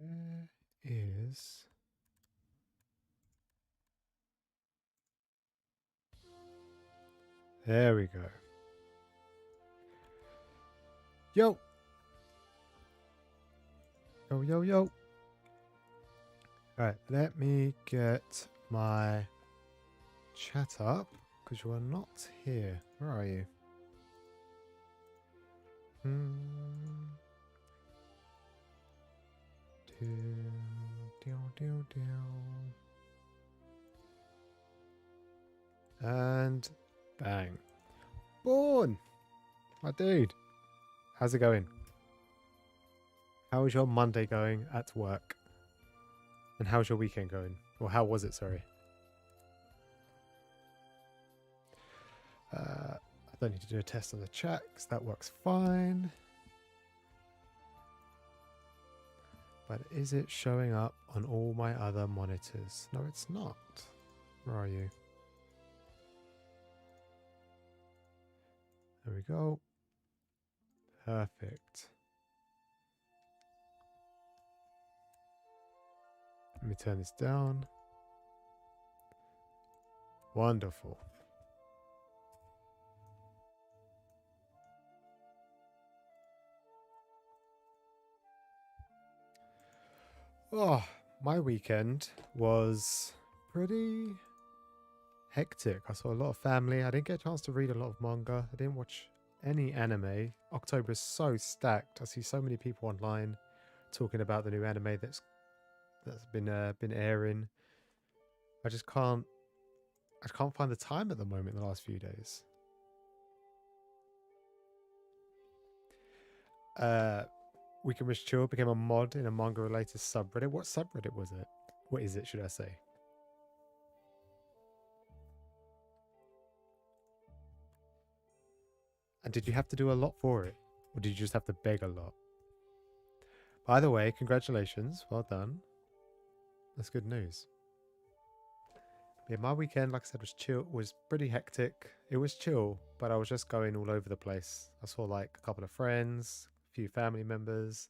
Where is... There we go. Yo! Yo, yo, yo. Alright, let me get my chat up, because you are not here. Where are you? And bang. Born! My dude. How's it going? How is your Monday going at work? And how's your weekend going? Or how was it, sorry? I don't need to do a test on the chat because that works fine. But is it showing up on all my other monitors? No, it's not. Where are you? There we go. Perfect. Let me turn this down. Wonderful. Oh, my weekend was pretty hectic. I saw a lot of family. I didn't get a chance to read a lot of manga. I didn't watch any anime. October is so stacked. I see so many people online talking about the new anime that's been airing. I can't find the time at the moment in the last few days. Weekend was chill became a mod in a manga related subreddit. What subreddit was it? What is it, should I say? And did you have to do a lot for it? Or did you just have to beg a lot? By the way, congratulations. Well done. That's good news. Yeah, my weekend, like I said, was chill. Was pretty hectic. It was chill, but I was just going all over the place. I saw like a couple of friends, a few family members.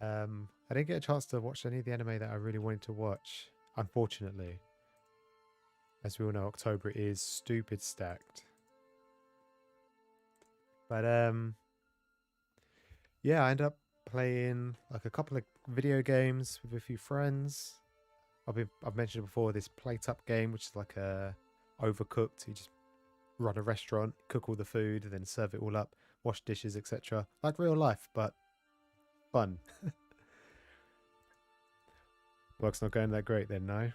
I didn't get a chance to watch any of the anime that I really wanted to watch, unfortunately. As we all know, October is stupid stacked. But yeah, I ended up playing like a couple of video games with a few friends. I've mentioned before this plate up game, which is like a overcooked. You just run a restaurant, cook all the food, and then serve it all up, wash dishes, etc. Like real life, but fun. Work's not going that great then, no.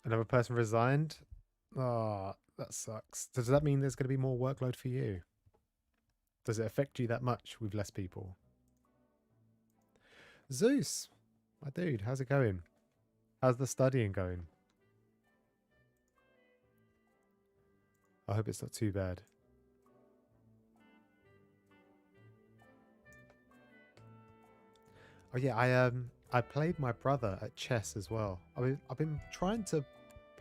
Another person resigned. Oh, that sucks. Does that mean there's going to be more workload for you? Does it affect you that much with less people? Zeus, my dude, how's it going? How's the studying going? I hope it's not too bad. Oh yeah, I played my brother at chess as well. I've been trying to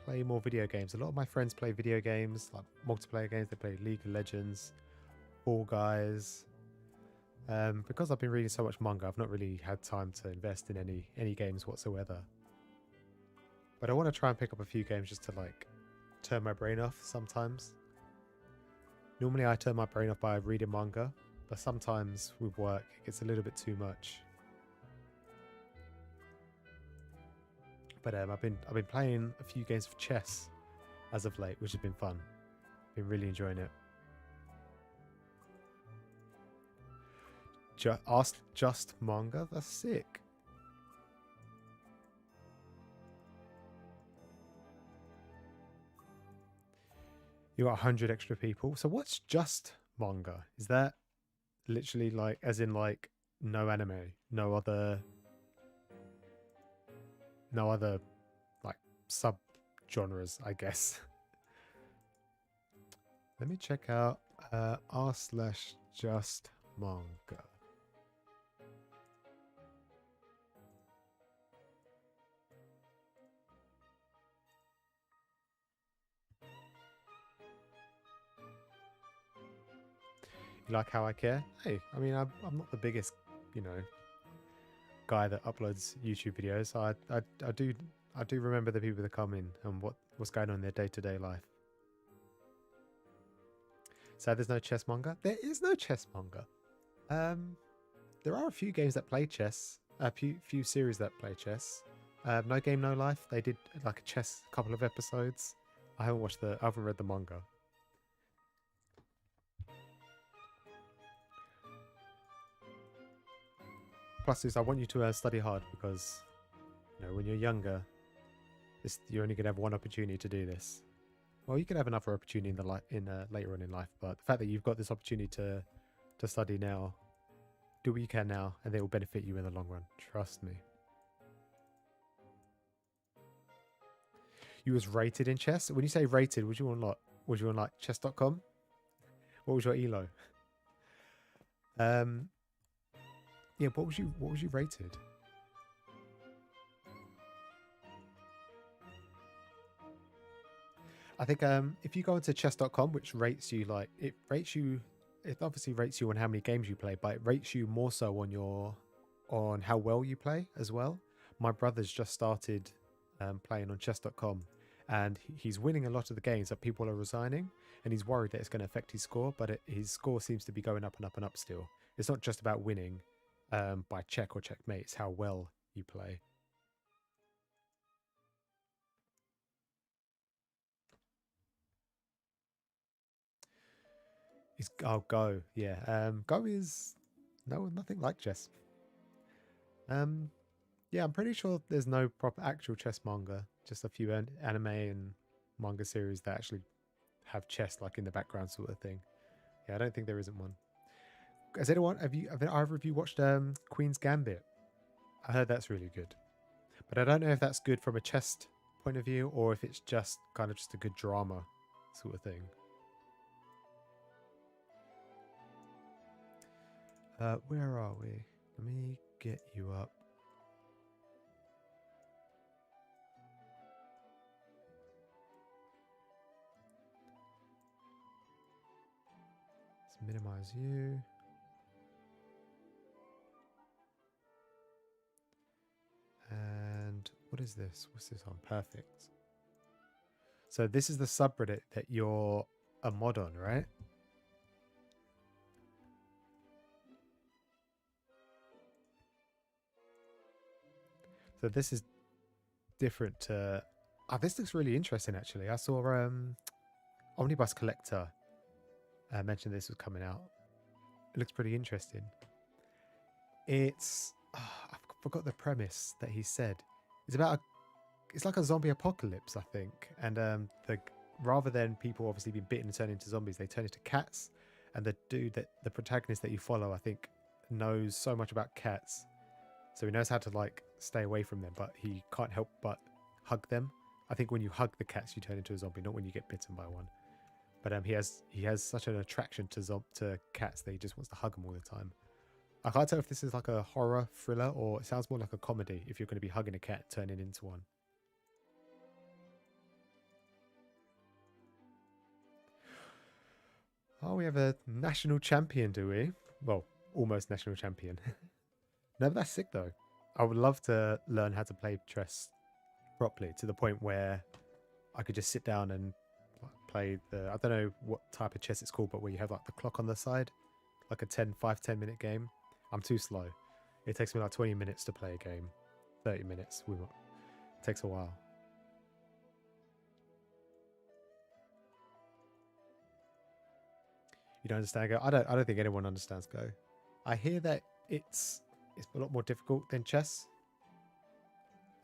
play more video games. A lot of my friends play video games, like multiplayer games. They play League of Legends, Fall Guys. Because I've been reading so much manga, I've not really had time to invest in any games whatsoever. But I want to try and pick up a few games just to like turn my brain off sometimes. Normally I turn my brain off by reading manga, but sometimes with work it gets a little bit too much. But I've been playing a few games of chess as of late, which has been fun. Been really enjoying it. Just manga? That's sick. You got 100 extra people. So what's just manga? Is that literally like, as in like no anime, no other like sub genres, I guess. Let me check out r/just manga. You like how I care? Hey, I mean, I'm not the biggest, you know, guy that uploads YouTube videos. So I do remember the people that come in and what's going on in their day-to-day life. So there's no chess manga. There is no chess manga. There are a few games that play chess. A few series that play chess. No Game No Life. They did like a chess couple of episodes. I haven't read the manga. Plus, is I want you to study hard because, you know, when you're younger, you're only gonna have one opportunity to do this. Well, you can have another opportunity later on in life, but the fact that you've got this opportunity to study now, do what you can now, and they will benefit you in the long run. Trust me. You was rated in chess. When you say rated, was you on like chess.com? What was your elo? Yeah, what was you rated? I think if you go into chess.com, which rates you it obviously rates you on how many games you play, but it rates you more so on how well you play as well. My brother's just started playing on chess.com, and he's winning a lot of the games that people are resigning, and he's worried that it's going to affect his score, but his score seems to be going up and up and up still. It's not just about winning by check or checkmate, it's how well you play. Go, yeah. Go is nothing like chess. Yeah, I'm pretty sure there's no proper actual chess manga. Just a few anime and manga series that actually have chess like in the background sort of thing. Yeah, I don't think there isn't one. Have either of you watched Queen's Gambit? I heard that's really good, but I don't know if that's good from a chess point of view or if it's just kind of just a good drama sort of thing. Where are we? Let me get you up. Let's minimize you. And what is this? What's this on? Perfect. So this is the subreddit that you're a mod on, right? So this is different to... Oh, this looks really interesting, actually. I saw Omnibus Collector mentioned this was coming out. It looks pretty interesting. It's... I forgot the premise that he said. It's like a zombie apocalypse, I think. And rather than people obviously being bitten and turn into zombies, they turn into cats. And the protagonist that you follow, I think, knows so much about cats. So he knows how to like stay away from them, but he can't help but hug them. I think when you hug the cats, you turn into a zombie, not when you get bitten by one. But he has such an attraction to cats that he just wants to hug them all the time. I can't tell if this is like a horror thriller or it sounds more like a comedy if you're going to be hugging a cat turning into one. Oh, we have a national champion, do we? Well, almost national champion. No, but that's sick though. I would love to learn how to play chess properly to the point where I could just sit down and play I don't know what type of chess it's called, but where you have like the clock on the side, like a 10 minute game. I'm too slow. It takes me like 20 minutes to play a game. 30 minutes. It takes a while. You don't understand Go? I don't think anyone understands Go. I hear that it's a lot more difficult than chess.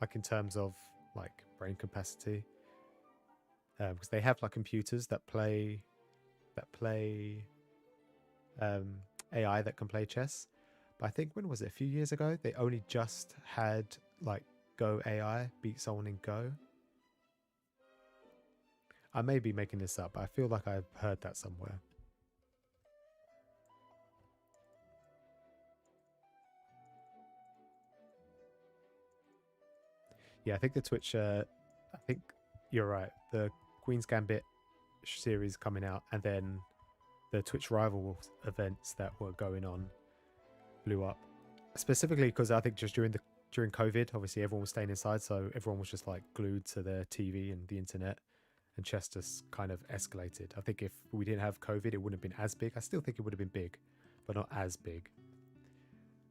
Like in terms of like brain capacity. Because they have like computers that play AI that can play chess. But I think when was it? A few years ago, they only just had like Go AI beat someone in Go. I may be making this up, but I feel like I've heard that somewhere. Yeah, I think the Twitch. I think you're right. The Queen's Gambit series coming out, and then the Twitch rival events that were going on blew up. specifically because I think just during COVID, obviously everyone was staying inside, so everyone was just like glued to their TV and the internet, and chess just kind of escalated. I think if we didn't have COVID, it wouldn't have been as big. I still think it would have been big, but not as big.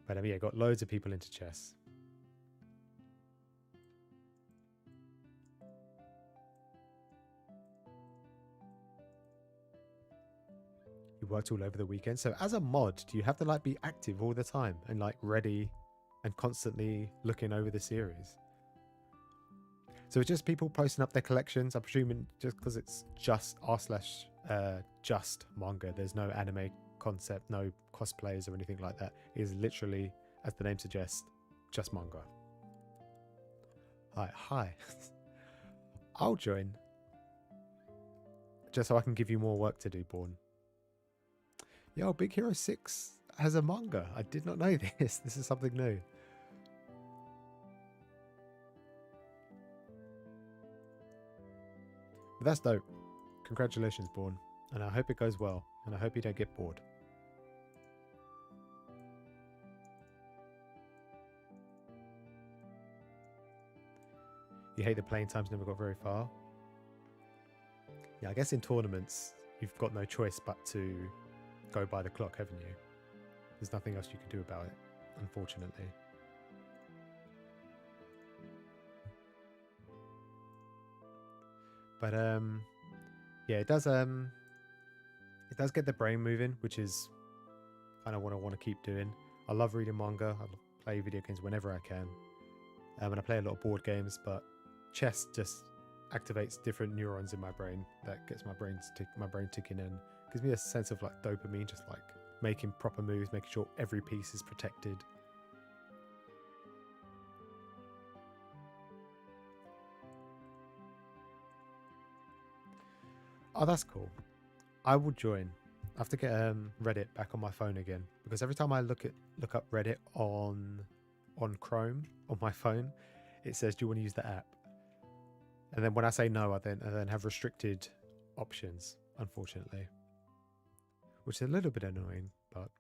But yeah, got loads of people into chess. You worked all over the weekend. So as a mod, do you have to like be active all the time and like ready and constantly looking over the series? So it's just people posting up their collections. I'm presuming just because it's just just manga. There's no anime concept, no cosplays or anything like that. It is literally, as the name suggests, just manga. Hi. I'll join. Just so I can give you more work to do, Born. Yo, Big Hero 6 has a manga. I did not know this. This is something new. But that's dope. Congratulations, Born. And I hope it goes well. And I hope you don't get bored. You hate the playing times never got very far. Yeah, I guess in tournaments, you've got no choice but to go by the clock, haven't you? There's nothing else you can do about it, unfortunately. But yeah, it does get the brain moving, which is kind of what I want to keep doing. I love reading manga. I play video games whenever I can. And I play a lot of board games, but chess just activates different neurons in my brain that gets my brain ticking and gives me a sense of like dopamine, just like making proper moves, making sure every piece is protected. Oh, that's cool. I will join. I have to get Reddit back on my phone again, because every time I look up Reddit on Chrome on my phone, it says, "Do you want to use the app?" And then when I say no, I then have restricted options, unfortunately, which is a little bit annoying, but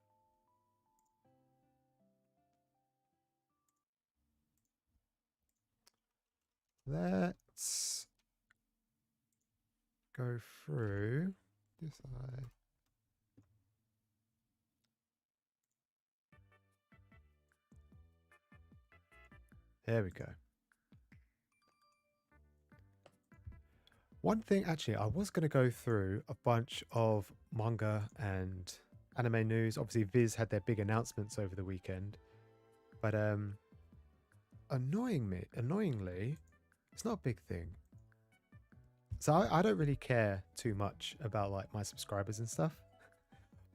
let's go through this. There we go. One thing, actually, I was going to go through a bunch of manga and anime news. Obviously, Viz had their big announcements over the weekend, but annoyingly, it's not a big thing. So I don't really care too much about like my subscribers and stuff.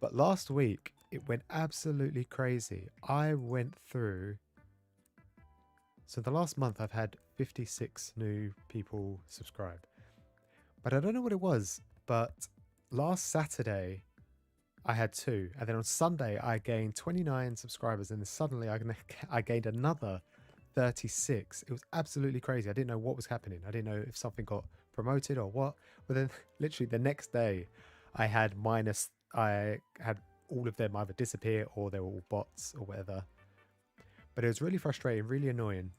But last week, it went absolutely crazy. I went through... So the last month, I've had 56 new people subscribe. But I don't know what it was. But last Saturday, I had 2. And then on Sunday, I gained 29 subscribers. And then suddenly, I gained another 36. It was absolutely crazy. I didn't know what was happening. I didn't know if something got promoted or what. But then literally the next day, I had all of them either disappear or they were all bots or whatever. But it was really frustrating, really annoying.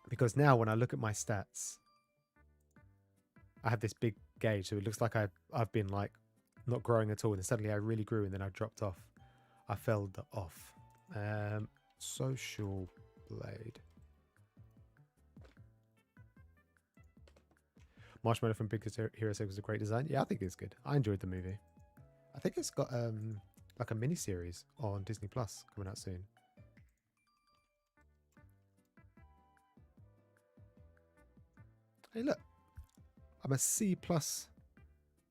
Because now when I look at my stats, I have this big gauge. So it looks like I've been like not growing at all. And suddenly I really grew and then I dropped off. I fell off. Social Blade. Marshmallow from Big Hero 6 was a great design. Yeah, I think it's good. I enjoyed the movie. I think it's got like a mini series on Disney Plus coming out soon. Hey, look, I'm a C+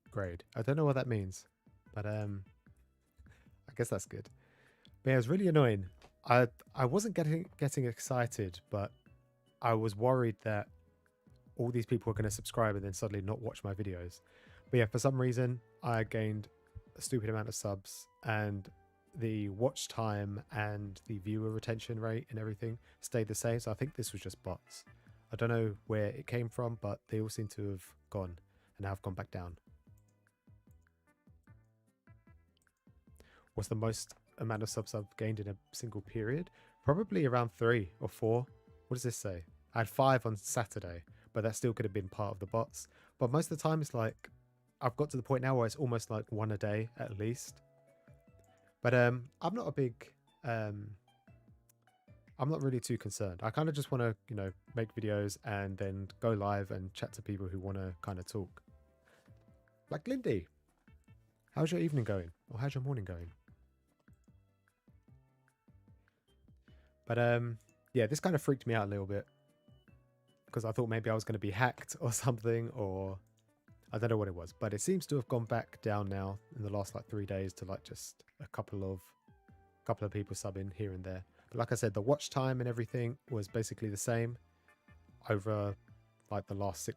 grade. I don't know what that means, but I guess that's good. But yeah, it was really annoying. I wasn't getting excited, but I was worried that all these people are going to subscribe and then suddenly not watch my videos. But yeah, for some reason, I gained a stupid amount of subs and the watch time and the viewer retention rate and everything stayed the same. So I think this was just bots. I don't know where it came from, but they all seem to have gone and now have gone back down. What's the most amount of subs I've gained in a single period. Probably around 3 or 4. What does this say? I had 5 on Saturday, but that still could have been part of the bots. But most of the time, it's like I've got to the point now where it's almost like one a day at least. But I'm not a big I'm not really too concerned. I kind of just want to, make videos and then go live and chat to people who want to kind of talk. Like Lindy, how's your evening going? Or how's your morning going? But yeah, this kind of freaked me out a little bit because I thought maybe I was going to be hacked or something, or I don't know what it was. But it seems to have gone back down now in the last like 3 days to like just a couple of people subbing here and there. But like I said, the watch time and everything was basically the same over like the last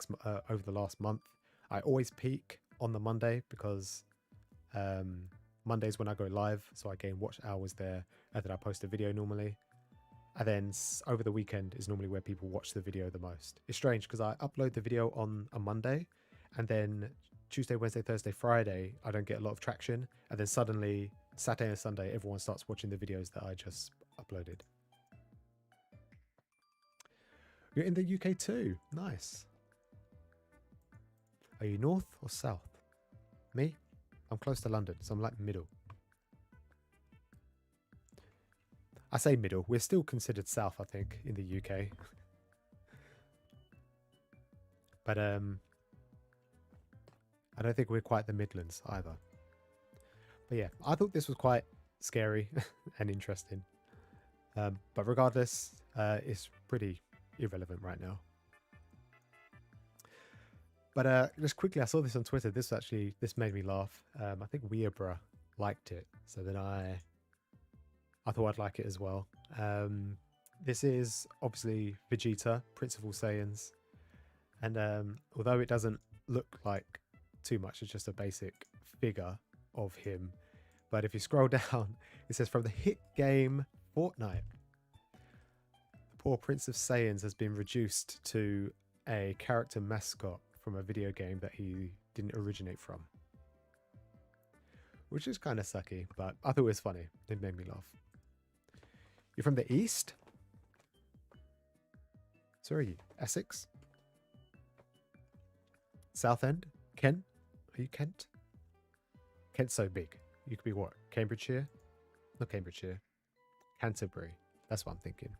over the last month. I always peak on the Monday because Monday's when I go live, so I gain watch hours there, and then I post a video normally. And then over the weekend is normally where people watch the video the most. It's strange because I upload the video on a Monday, and then Tuesday, Wednesday, Thursday, Friday, I don't get a lot of traction. And then suddenly Saturday and Sunday, everyone starts watching the videos that I just uploaded. You're in the UK too. Nice. Are you north or south? Me? I'm close to London, so I'm like middle. I say middle. We're still considered south, I think, in the UK. But I don't think we're quite the Midlands either. But yeah, I thought this was quite scary and interesting. But regardless, it's pretty irrelevant right now. But just quickly, I saw this on Twitter. This made me laugh. I think Weabra liked it, so then I thought I'd like it as well. This is obviously Vegeta, Prince of All Saiyans, and although it doesn't look like too much, it's just a basic figure of him. But if you scroll down, it says from the hit game Fortnite, the poor Prince of Saiyans has been reduced to a character mascot from a video game that he didn't originate from. Which is kind of sucky, but I thought it was funny. It made me laugh. You're from the east? So are you? Essex? Southend? Kent? Are you Kent? Kent's so big. You could be what? Cambridgeshire? Not Cambridgeshire. Canterbury. That's what I'm thinking.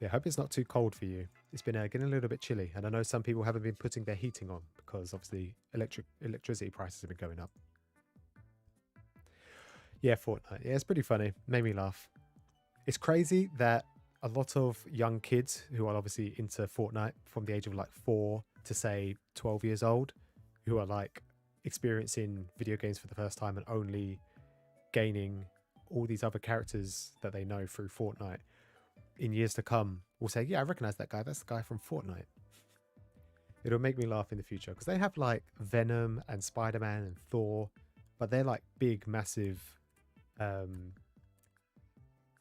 Yeah, I hope it's not too cold for you. It's been getting a little bit chilly, and I know some people haven't been putting their heating on because obviously electricity prices have been going up. Yeah, Fortnite. Yeah, it's pretty funny. Made me laugh. It's crazy that a lot of young kids who are obviously into Fortnite from the age of like 4 to say 12 years old, who are like experiencing video games for the first time and only gaining all these other characters that they know through Fortnite, in years to come will say, yeah, I recognize that guy. That's the guy from Fortnite. It'll make me laugh in the future because they have like Venom and Spider-Man and Thor, but they're like big, massive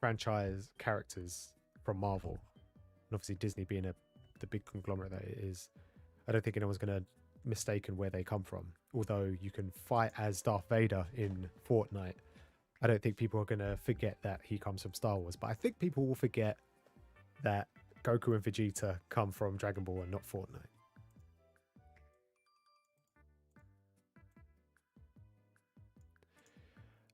franchise characters from Marvel. And obviously Disney being the big conglomerate that it is, I don't think anyone's going to mistaken where they come from. Although you can fight as Darth Vader in Fortnite, I don't think people are going to forget that he comes from Star Wars. But I think people will forget that Goku and Vegeta come from Dragon Ball and not Fortnite.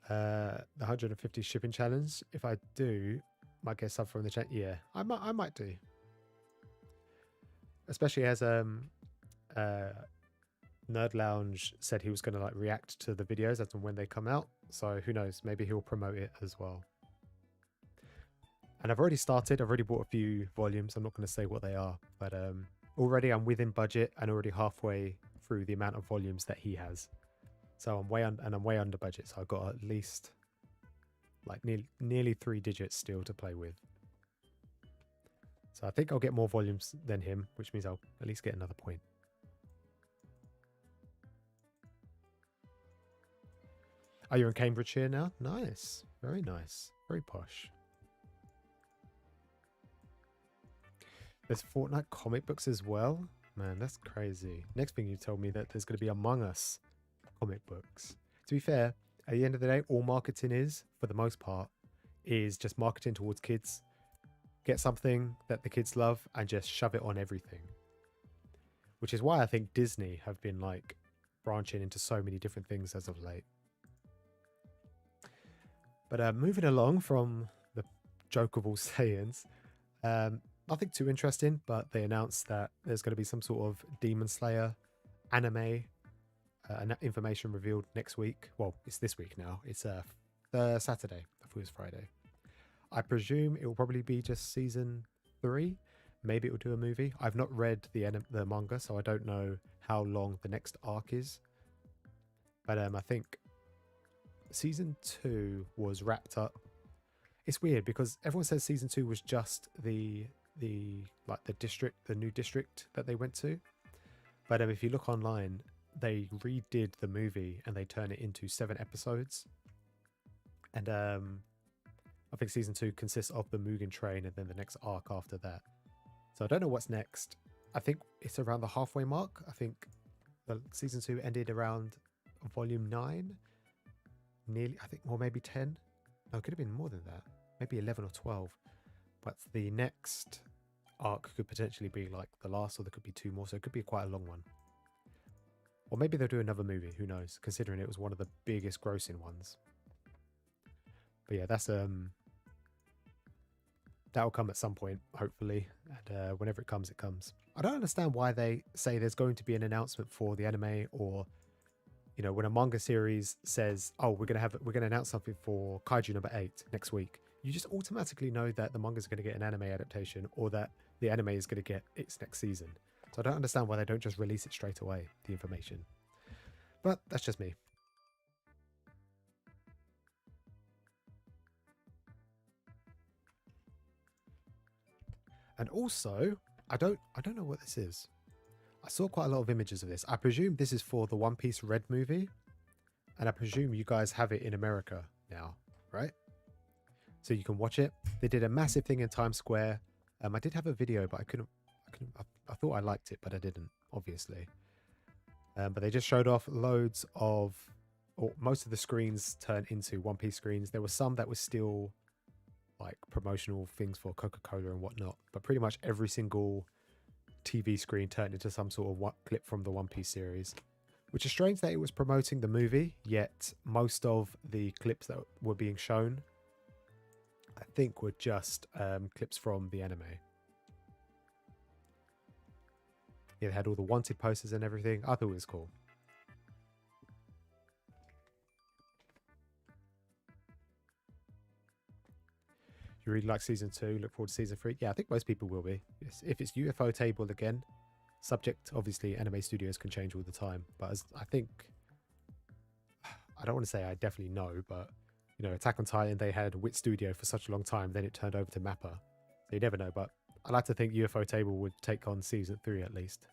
The 150 shipping challenge. If I do, might get sub from the chat. Yeah, I might do. Especially as Nerd Lounge said he was going to like react to the videos as and when they come out. So who knows? Maybe he'll promote it as well. And I've already started. I've already bought a few volumes. I'm not going to say what they are, but already I'm within budget and already halfway through the amount of volumes that he has. So I'm way under budget. So I've got at least like nearly 3 digits still to play with. So I think I'll get more volumes than him, which means I'll at least get another point. Oh, you're in Cambridgeshire now? Nice. Very nice. Very posh. There's Fortnite comic books as well? Man, that's crazy. Next thing you told me that there's going to be Among Us comic books. To be fair, At the end of the day, all marketing is, for the most part, is just marketing towards kids. Get something that the kids love and just shove it on everything. Which is why I think Disney have been like branching into so many different things as of late. But moving along from the joke of all sayings, nothing too interesting, but they announced that there's going to be some sort of Demon Slayer anime information revealed next week. Well, it's this week now. It's Saturday. I thought it was Friday. I presume it will probably be just season 3. Maybe it will do a movie. I've not read the manga, so I don't know how long the next arc is. But I think season 2 was wrapped up. It's weird because everyone says season 2 was just the new district that they went to. But if you look online, they redid the movie and they turn it into 7 episodes. And I think season 2 consists of the Mugen Train and then the next arc after that. So I don't know what's next. I think it's around the halfway mark. I think the season 2 ended around volume 9. Nearly, I think, or maybe 10. No, it could have been more than that. Maybe 11 or 12. But the next arc could potentially be like the last, or there could be 2 more. So it could be quite a long one. Or maybe they'll do another movie. Who knows? Considering it was one of the biggest grossing ones. But yeah, that's that'll come at some point, hopefully. And whenever it comes, it comes. I don't understand why they say there's going to be an announcement for the anime, or when a manga series says, "Oh, we're gonna announce something for Kaiju number 8 next week." You just automatically know that the manga is going to get an anime adaptation, or that the anime is going to get its next season. So I don't understand why they don't just release it straight away, the information. But that's just me. And also, I don't know what this is. I saw quite a lot of images of this. I presume this is for the One Piece Red movie. And I presume you guys have it in America now, right? So you can watch it. They did a massive thing in Times Square. I did have a video, but I thought I liked it, but I didn't, obviously. But they just showed off loads of, or most of the screens turned into One Piece screens. There were some that were still like promotional things for Coca-Cola and whatnot, but pretty much every single TV screen turned into some sort of clip from the One Piece series, which is strange that it was promoting the movie, yet most of the clips that were being shown, I think, were just clips from the anime. Yeah, they had all the wanted posters and everything. I thought it was cool. You really like season 2, look forward to season 3. Yeah, I think most people will be. Yes. If it's UFO Table again, subject, obviously, anime studios can change all the time. But I think, I don't want to say I definitely know, but, Attack on Titan, they had Wit Studio for such a long time, then it turned over to Mappa. So you never know, but I like to think UFO Table would take on season 3 at least.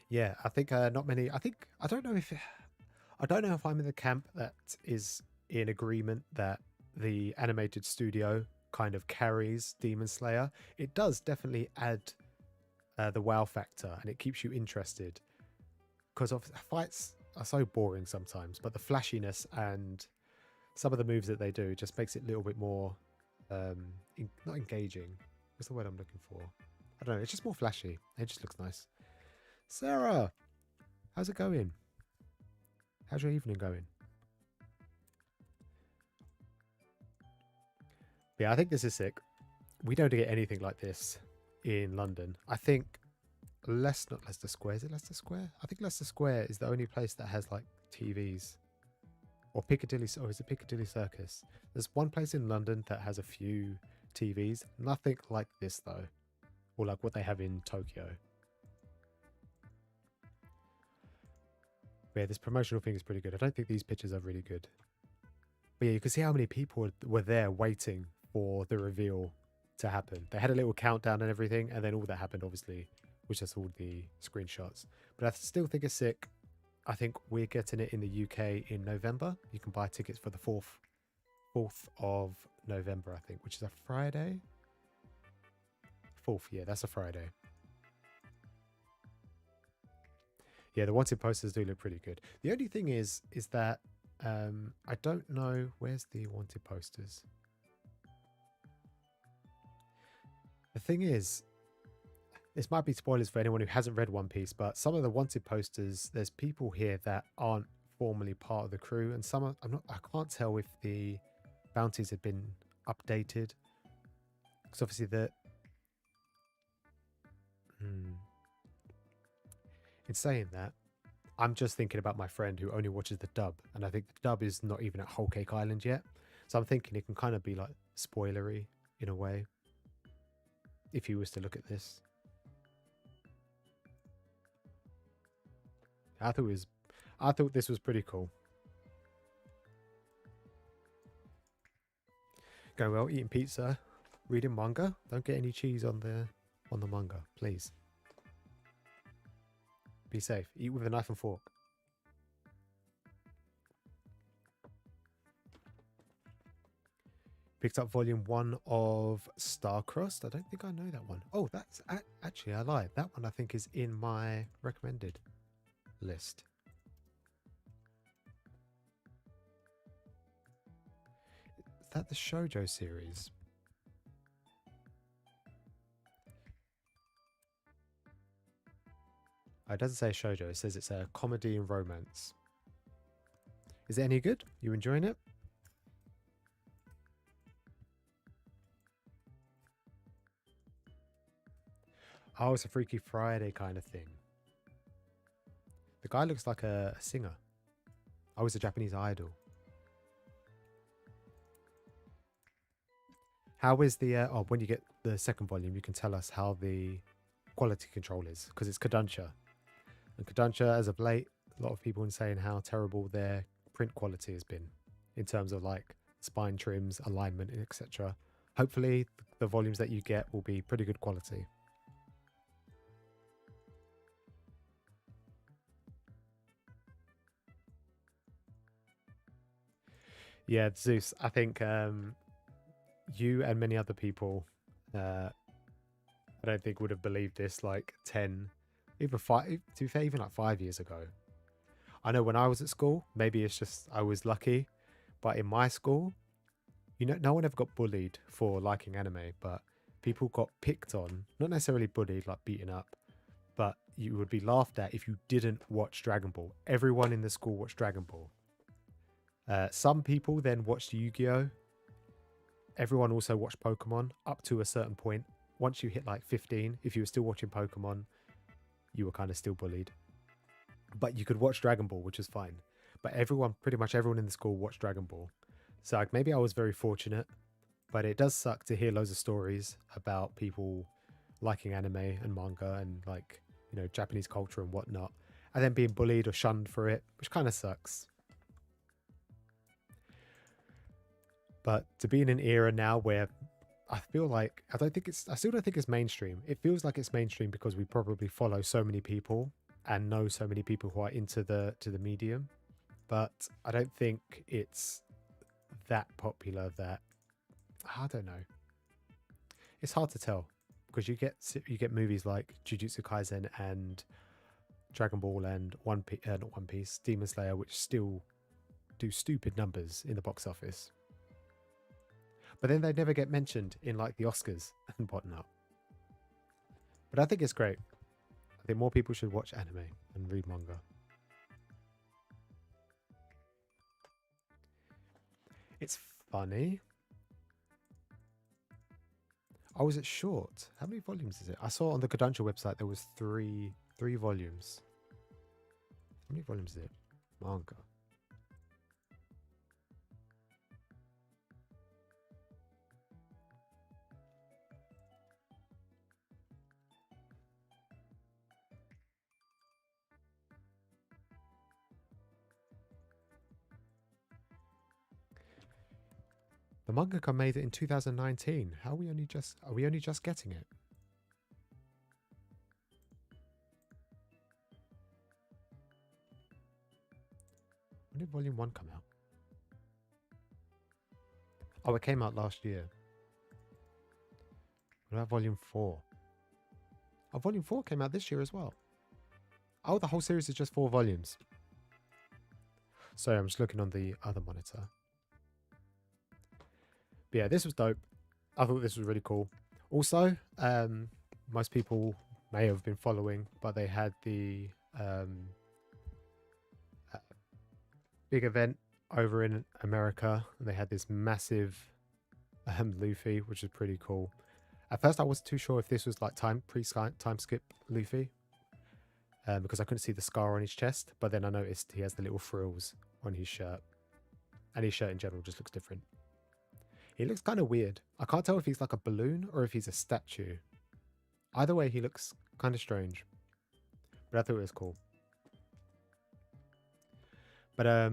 Yeah, I think not many. I don't know if I'm in the camp that is in agreement that the animated studio kind of carries Demon Slayer. It does definitely add the wow factor, and it keeps you interested, because fights are so boring sometimes, but the flashiness and some of the moves that they do just makes it a little bit more not engaging. What's the word I'm looking for? I don't know. It's just more flashy. It just looks nice. Sarah, how's it going? How's your evening going? Yeah, I think this is sick. We don't get anything like this in London. I think not Leicester Square. Is it Leicester Square? I think Leicester Square is the only place that has like TVs. Or Piccadilly, or is it Piccadilly Circus? There's one place in London that has a few TVs. Nothing like this though. Or like what they have in Tokyo. But yeah, this promotional thing is pretty good. I don't think these pictures are really good. But yeah, you can see how many people were there waiting for the reveal to happen. They had a little countdown and everything, and then all that happened, obviously, was just all the screenshots. But I still think it's sick. I think we're getting it in the UK in November. You can buy tickets for the 4th of November, I think, which is a Friday. 4th, yeah, that's a Friday. Yeah, the wanted posters do look pretty good. The only thing is that I don't know where's the wanted posters. The thing is, this might be spoilers for anyone who hasn't read One Piece, but some of the wanted posters, there's people here that aren't formally part of the crew, and some are, I can't tell if the bounties have been updated because obviously hmm, in saying that, I'm just thinking about my friend who only watches the dub, and I think the dub is not even at Whole Cake Island yet. So I'm thinking it can kind of be like spoilery in a way if he was to look at this. I thought it was, I thought this was pretty cool. Going well, eating pizza, reading manga. Don't get any cheese on the manga, please. Be safe. Eat with a knife and fork. Picked up volume 1 of Starcrossed. I don't think I know that one. Oh, that's actually, I lied. That one I think is in my recommended list. Is that the shoujo series? Oh, it doesn't say shoujo. It says it's a comedy and romance. Is it any good? You enjoying it? Oh, it's a Freaky Friday kind of thing. The guy looks like a singer. Oh, he's a Japanese idol. How is the... oh, when you get the second volume, you can tell us how the quality control is. Because it's Kodansha. And Kodansha, as of late, a lot of people are saying how terrible their print quality has been. In terms of like spine trims, alignment, etc. Hopefully, the volumes that you get will be pretty good quality. Yeah, Zeus, I think you and many other people, I don't think would have believed this like 10, even 5, to be fair, even like 5 years ago. I know when I was at school, maybe it's just I was lucky, but in my school, you know, no one ever got bullied for liking anime, but people got picked on, not necessarily bullied, like beaten up, but you would be laughed at if you didn't watch Dragon Ball. Everyone in the school watched Dragon Ball. Some people then watched Yu-Gi-Oh! Everyone also watched Pokemon up to a certain point. Once you hit like 15, if you were still watching Pokemon, you were kind of still bullied. But you could watch Dragon Ball, which was fine. But everyone, pretty much everyone in the school watched Dragon Ball. So like, maybe I was very fortunate, but it does suck to hear loads of stories about people liking anime and manga and like, you know, Japanese culture and whatnot, and then being bullied or shunned for it, which kind of sucks. But to be in an era now where I feel like I still don't think it's mainstream. It feels like it's mainstream because we probably follow so many people and know so many people who are into the medium. But I don't think it's that popular that I don't know. It's hard to tell because you get movies like Jujutsu Kaisen and Dragon Ball and not One Piece, Demon Slayer, which still do stupid numbers in the box office. But then they never get mentioned in like the Oscars and whatnot. But I think it's great. I think more people should watch anime and read manga. It's funny. Oh, is it short? How many volumes is it? I saw on the Kodansha website there was three volumes. How many volumes is it? Manga. The mangaka made it in 2019. How are we only just getting it? When did volume 1 come out? Oh, it came out last year. What about volume 4? Oh, volume 4 came out this year as well. Oh, the whole series is just 4 volumes. Sorry, I'm just looking on the other monitor. But yeah, this was dope. I thought this was really cool. Also, most people may have been following, but they had the uh, big event over in America, and they had this massive Luffy, which is pretty cool. At first, I wasn't too sure if this was like time skip Luffy, because I couldn't see the scar on his chest. But then I noticed he has the little frills on his shirt, and his shirt in general just looks different. He looks kind of weird. I can't tell if he's like a balloon or if he's a statue. Either way, he looks kind of strange. But I thought it was cool. But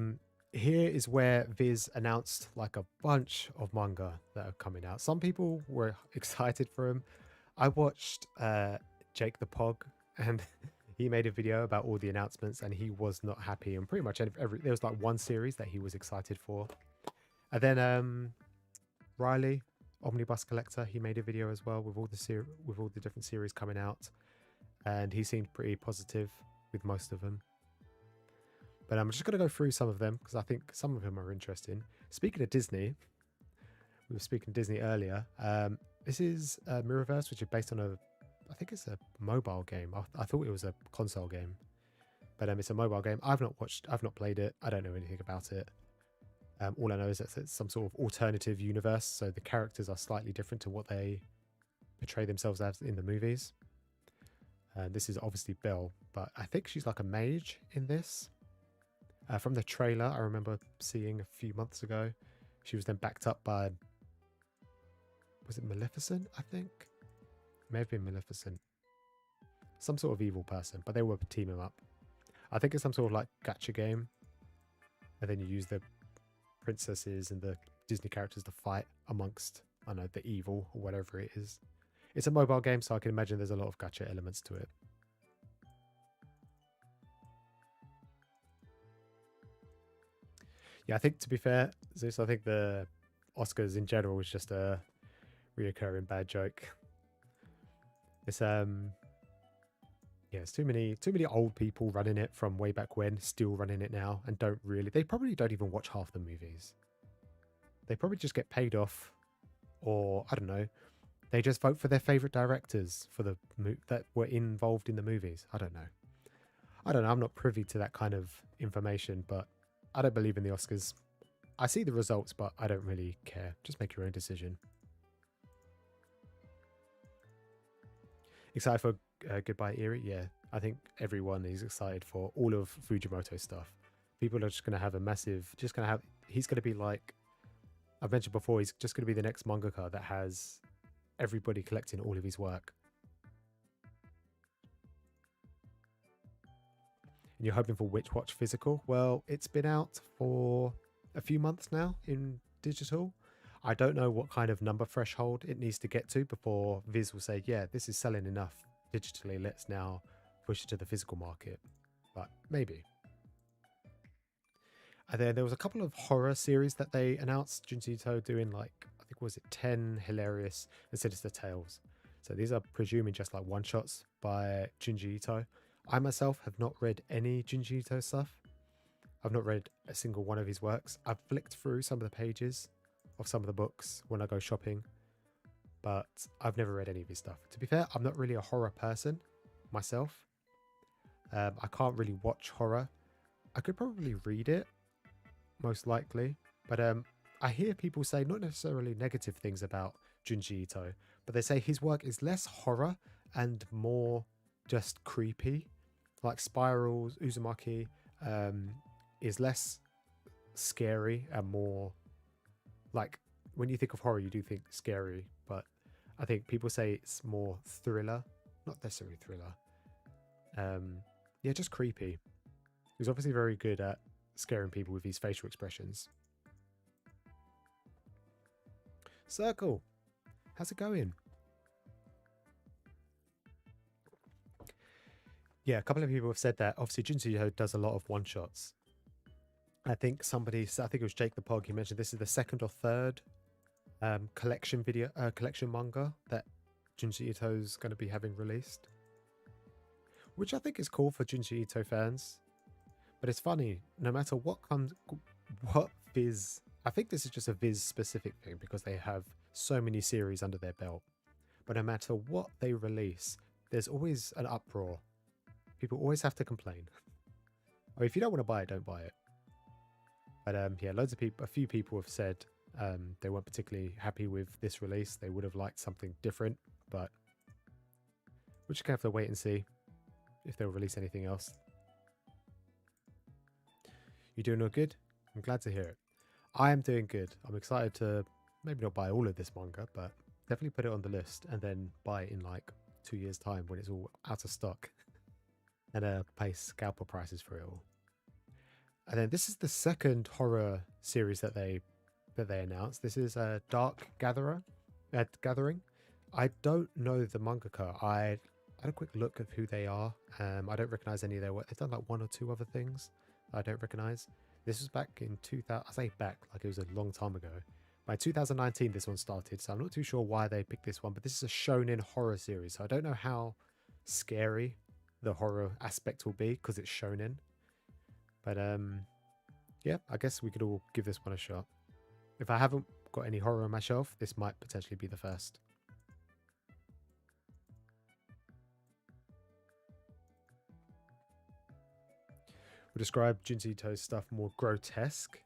here is where Viz announced like a bunch of manga that are coming out. Some people were excited for him. I watched Jake the Pog, and he made a video about all the announcements, and he was not happy. And pretty much there was like one series that he was excited for. And then Riley, Omnibus Collector, he made a video as well with all the different series coming out, and he seemed pretty positive with most of them. But I'm just going to go through some of them because I think some of them are interesting. Speaking of Disney, we were speaking Disney earlier. This is Mirrorverse, which is based on I think it's a mobile game. I thought it was a console game, but it's a mobile game. I've not played it. I don't know anything about it. All I know is that it's some sort of alternative universe, so the characters are slightly different to what they portray themselves as in the movies. This is obviously Belle, but I think she's like a mage in this. From the trailer, I remember seeing a few months ago, she was then backed up by, was it Maleficent, I think? May have been Maleficent. Some sort of evil person, but they were teaming up. I think it's some sort of like gacha game, and then you use the princesses and the Disney characters to fight amongst, I don't know, the evil or whatever it is. It's a mobile game, so I can imagine there's a lot of gacha elements to it. Yeah, I think to be fair, Zeus, I think the Oscars in general was just a reoccurring bad joke. It's yeah, it's too many old people running it from way back when, still running it now, and they probably don't even watch half the movies. They probably just get paid off, or I don't know, they just vote for their favorite directors for that were involved in the movies. I don't know. I'm not privy to that kind of information, but I don't believe in the Oscars. I see the results, but I don't really care. Just make your own decision. Excited for Goodbye Eerie? Yeah, I think everyone is excited for all of Fujimoto's stuff. People are just going to have he's going to be like, I've mentioned before, he's just going to be the next mangaka that has everybody collecting all of his work. And you're hoping for Witch Watch physical? Well, it's been out for a few months now in digital. I don't know what kind of number threshold it needs to get to before Viz will say, yeah, this is selling enough digitally. Let's now push it to the physical market. But maybe. And then there was a couple of horror series that they announced. Junji Ito doing like, I think was it 10 hilarious and sinister tales. So these are presuming just like one-shots by Junji Ito. I myself have not read any Junji Ito stuff. I've not read a single one of his works. I've flicked through some of the pages of some of the books when I go shopping, but I've never read any of his stuff. To be fair, I'm not really a horror person myself. I can't really watch horror. I could probably read it, most likely, but I hear people say not necessarily negative things about Junji Ito, but they say his work is less horror and more just creepy. Like Spirals, Uzumaki is less scary and more like, when you think of horror, you do think scary, but I think people say it's more thriller, not necessarily thriller. Yeah, just creepy. He's obviously very good at scaring people with his facial expressions. Circle, how's it going? Yeah, a couple of people have said that. Obviously, Junji Ito does a lot of one-shots. I think it was Jake the Pog, he mentioned this is the second or third collection manga that Junji Ito's going to be having released. which I think is cool for Junji Ito fans. But it's funny, no matter what Viz, I think this is just a Viz specific thing because they have so many series under their belt. But no matter what they release, there's always an uproar. People always have to complain. I mean, if you don't want to buy it, don't buy it. But yeah, a few people have said they weren't particularly happy with this release. They would have liked something different, but we're just gonna have to wait and see if they'll release anything else. You doing all good? I'm glad to hear it. I am doing good. I'm excited to maybe not buy all of this manga, but definitely put it on the list and then buy it in like 2 years' time when it's all out of stock and pay scalper prices for it all. And then this is the second horror series that they announced. This is a Dark Gathering. I don't know the mangaka. I had a quick look of who they are. I don't recognize any of their work. They've done like one or two other things I don't recognize. This was back in 2000. I say back like it was a long time ago. By 2019, this one started, so I'm not too sure why they picked this one. But this is a shonen horror series, so I don't know how scary the horror aspect will be because it's shonen. But yeah, I guess we could all give this one a shot. If I haven't got any horror on my shelf, this might potentially be the first. We'll describe Junji Ito's stuff more grotesque.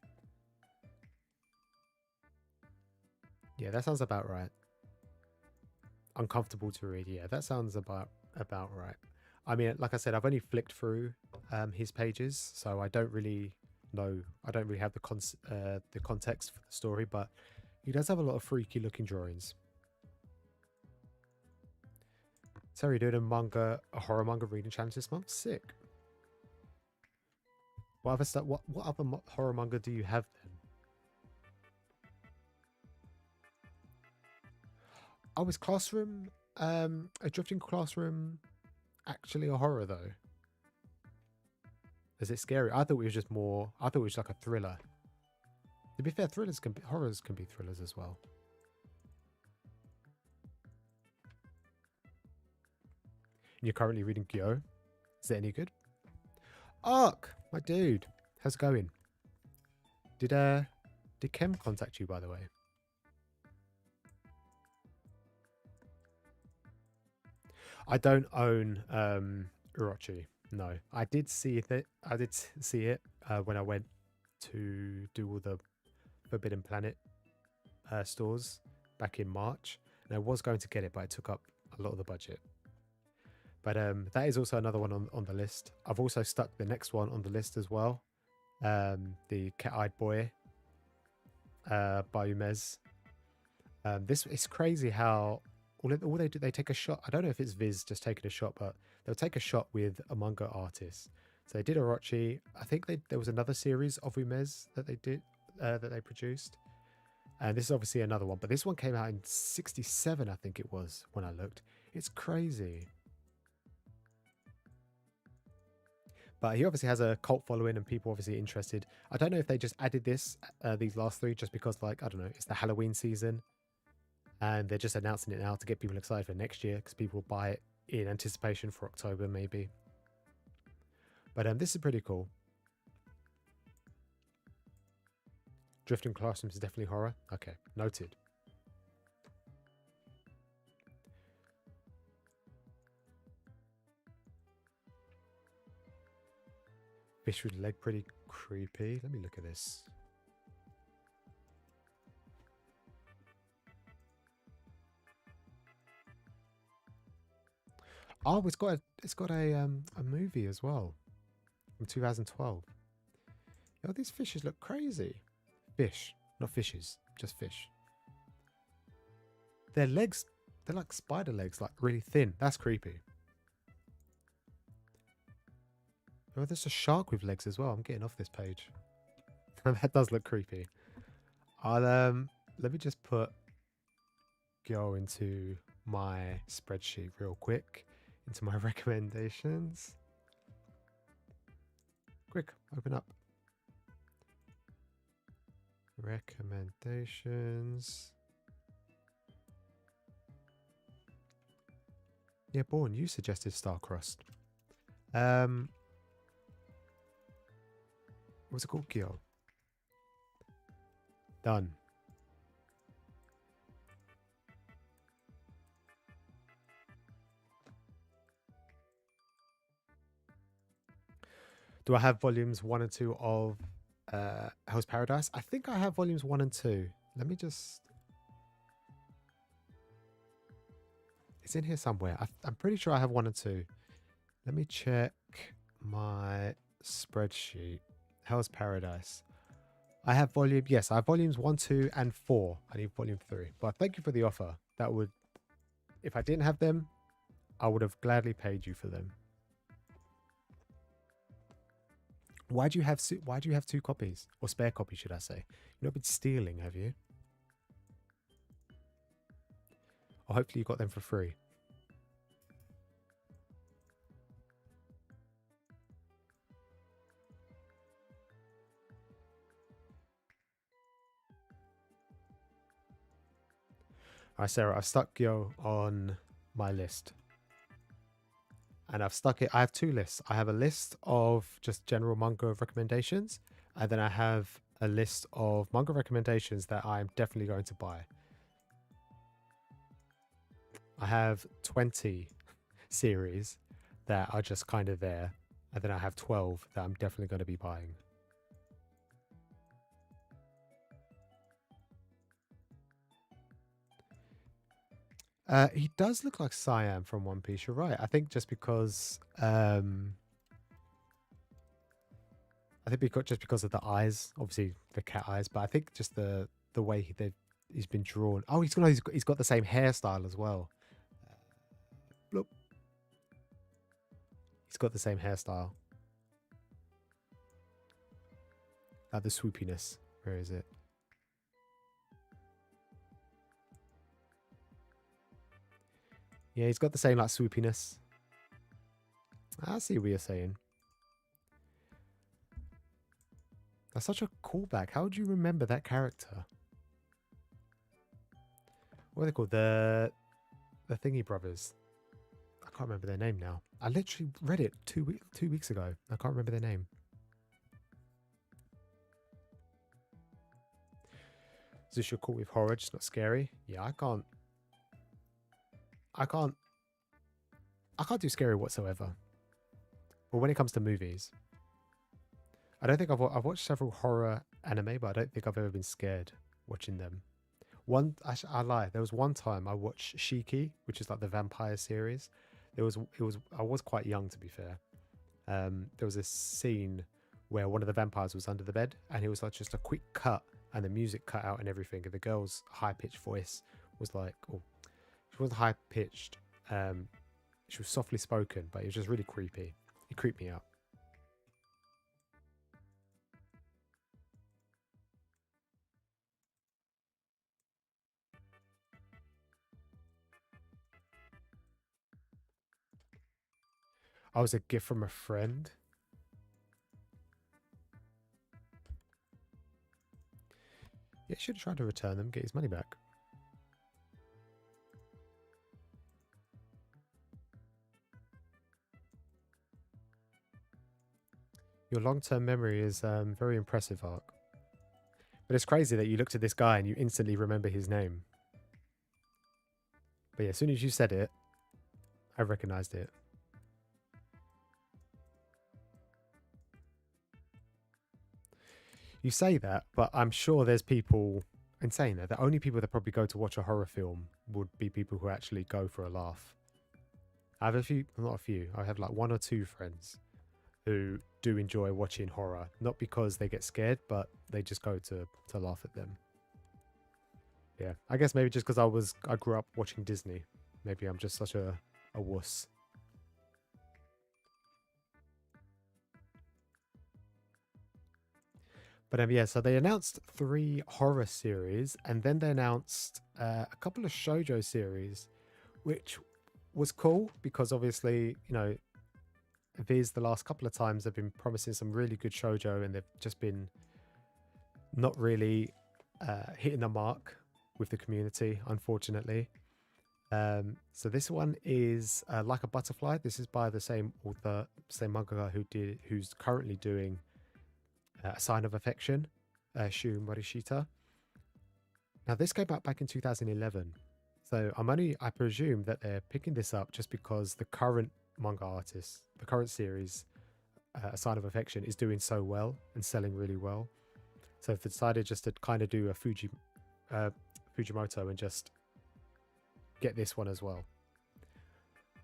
Yeah, that sounds about right. Uncomfortable to read. Yeah, that sounds about right. I mean, like I said, I've only flicked through his pages, so I don't really know. I don't really have the context for the story, but he does have a lot of freaky looking drawings. So you're doing a horror manga reading challenge this month? Sick. What other stuff? What other horror manga do you have then? Oh, is Classroom, a drifting classroom, actually a horror though? Is it scary? I thought it was just more. I thought it was like a thriller. To be fair, horrors can be thrillers as well. And you're currently reading Gyo. Is it any good? Ark, my dude, how's it going? Did Kem contact you, by the way? I don't own Orochi. No, I did see it. I did see it when I went to do all the Forbidden Planet stores back in March, and I was going to get it, but it took up a lot of the budget. But that is also another one on the list. I've also stuck the next one on the list as well. The Cat-Eyed Boy by Umez. This is crazy how all they do, they take a shot. I don't know if it's Viz just taking a shot, but they'll take a shot with a manga artist. So they did Orochi. I think there was another series of Umez that they did that they produced. And this is obviously another one, but this one came out in 1967, I think it was, when I looked. It's crazy. But he obviously has a cult following and people obviously interested. I don't know if they just added these last three just because, like, I don't know, it's the Halloween season. And they're just announcing it now to get people excited for next year because people will buy it in anticipation for October, maybe. But this is pretty cool. Drifting Classrooms is definitely horror. Okay, noted. Fish with leg, pretty creepy. Let me look at this. Oh, it's got a movie as well from 2012. Oh, these fishes look crazy. Fish, not fishes, just fish. Their legs, they're like spider legs, like really thin. That's creepy. Oh, there's a shark with legs as well. I'm getting off this page. That does look creepy. I'll let me just go into my spreadsheet real quick, into my recommendations. Quick, open up. Recommendations. Yeah, Born, you suggested Starcrossed. Um, what's it called? Gyo. Done. Do I have volumes 1 and 2 of Hell's Paradise? I think I have volumes 1 and 2. Let me just. It's in here somewhere. I'm pretty sure I have 1 and 2. Let me check my spreadsheet. Hell's Paradise. I have yes, I have volumes 1, 2, and 4. I need volume 3. But thank you for the offer. That would, if I didn't have them, I would have gladly paid you for them. Why do you have 2 copies? Or spare copies, should I say? You've not been stealing, have you? Or hopefully you got them for free. Alright, Sarah, I've stuck Yo on my list. And I've stuck it. I have 2 lists. I have a list of just general manga recommendations. And then I have a list of manga recommendations that I'm definitely going to buy. I have 20 series that are just kind of there. And then I have 12 that I'm definitely going to be buying. He does look like Siam from One Piece. You're right. I think just because just because of the eyes, obviously the cat eyes, but I think just the way he's been drawn. Oh, he's got the same hairstyle as well. Look, he's got the same hairstyle. The swoopiness. Where is it? Yeah, he's got the same like swoopiness. I see what you're saying. That's such a callback. How would you remember that character? What are they called? The Thingy Brothers. I can't remember their name now. I literally read it 2 weeks ago. I can't remember their name. Is this your call with horror? Just not scary? Yeah, I can't do scary whatsoever. But when it comes to movies, I don't think I've watched several horror anime, but I don't think I've ever been scared watching them. I lie. There was one time I watched Shiki, which is like the vampire series. I was quite young, to be fair. There was a scene where one of the vampires was under the bed, and it was like just a quick cut, and the music cut out and everything, and the girl's high pitched voice was like, oh, she wasn't high pitched. She was softly spoken, but it was just really creepy. It creeped me out. I was a gift from a friend. Yeah, should have tried to return them, get his money back. Your long-term memory is very impressive, Ark. But it's crazy that you looked at this guy and you instantly remember his name. But yeah, as soon as you said it, I recognized it. You say that, but I'm sure there's people, in saying that, the only people that probably go to watch a horror film would be people who actually go for a laugh. I have not a few, I have like 1 or 2 friends who do enjoy watching horror, not because they get scared, but they just go to laugh at them. Yeah, I guess maybe just because I grew up watching Disney. Maybe I'm just such a wuss. But yeah, so they announced 3 horror series, and then they announced a couple of shoujo series, which was cool because obviously, Viz the last couple of times have been promising some really good shoujo, and they've just been not really hitting the mark with the community, unfortunately. So this one is Like a Butterfly. This is by the same author, same mangaka who's currently doing A Sign of Affection, Shu Morishita. Now this came out back in 2011. So I presume that they're picking this up just because the current manga artist, the current series, A Sign of Affection, is doing so well and selling really well. So they've decided just to kind of do a Fujimoto and just get this one as well,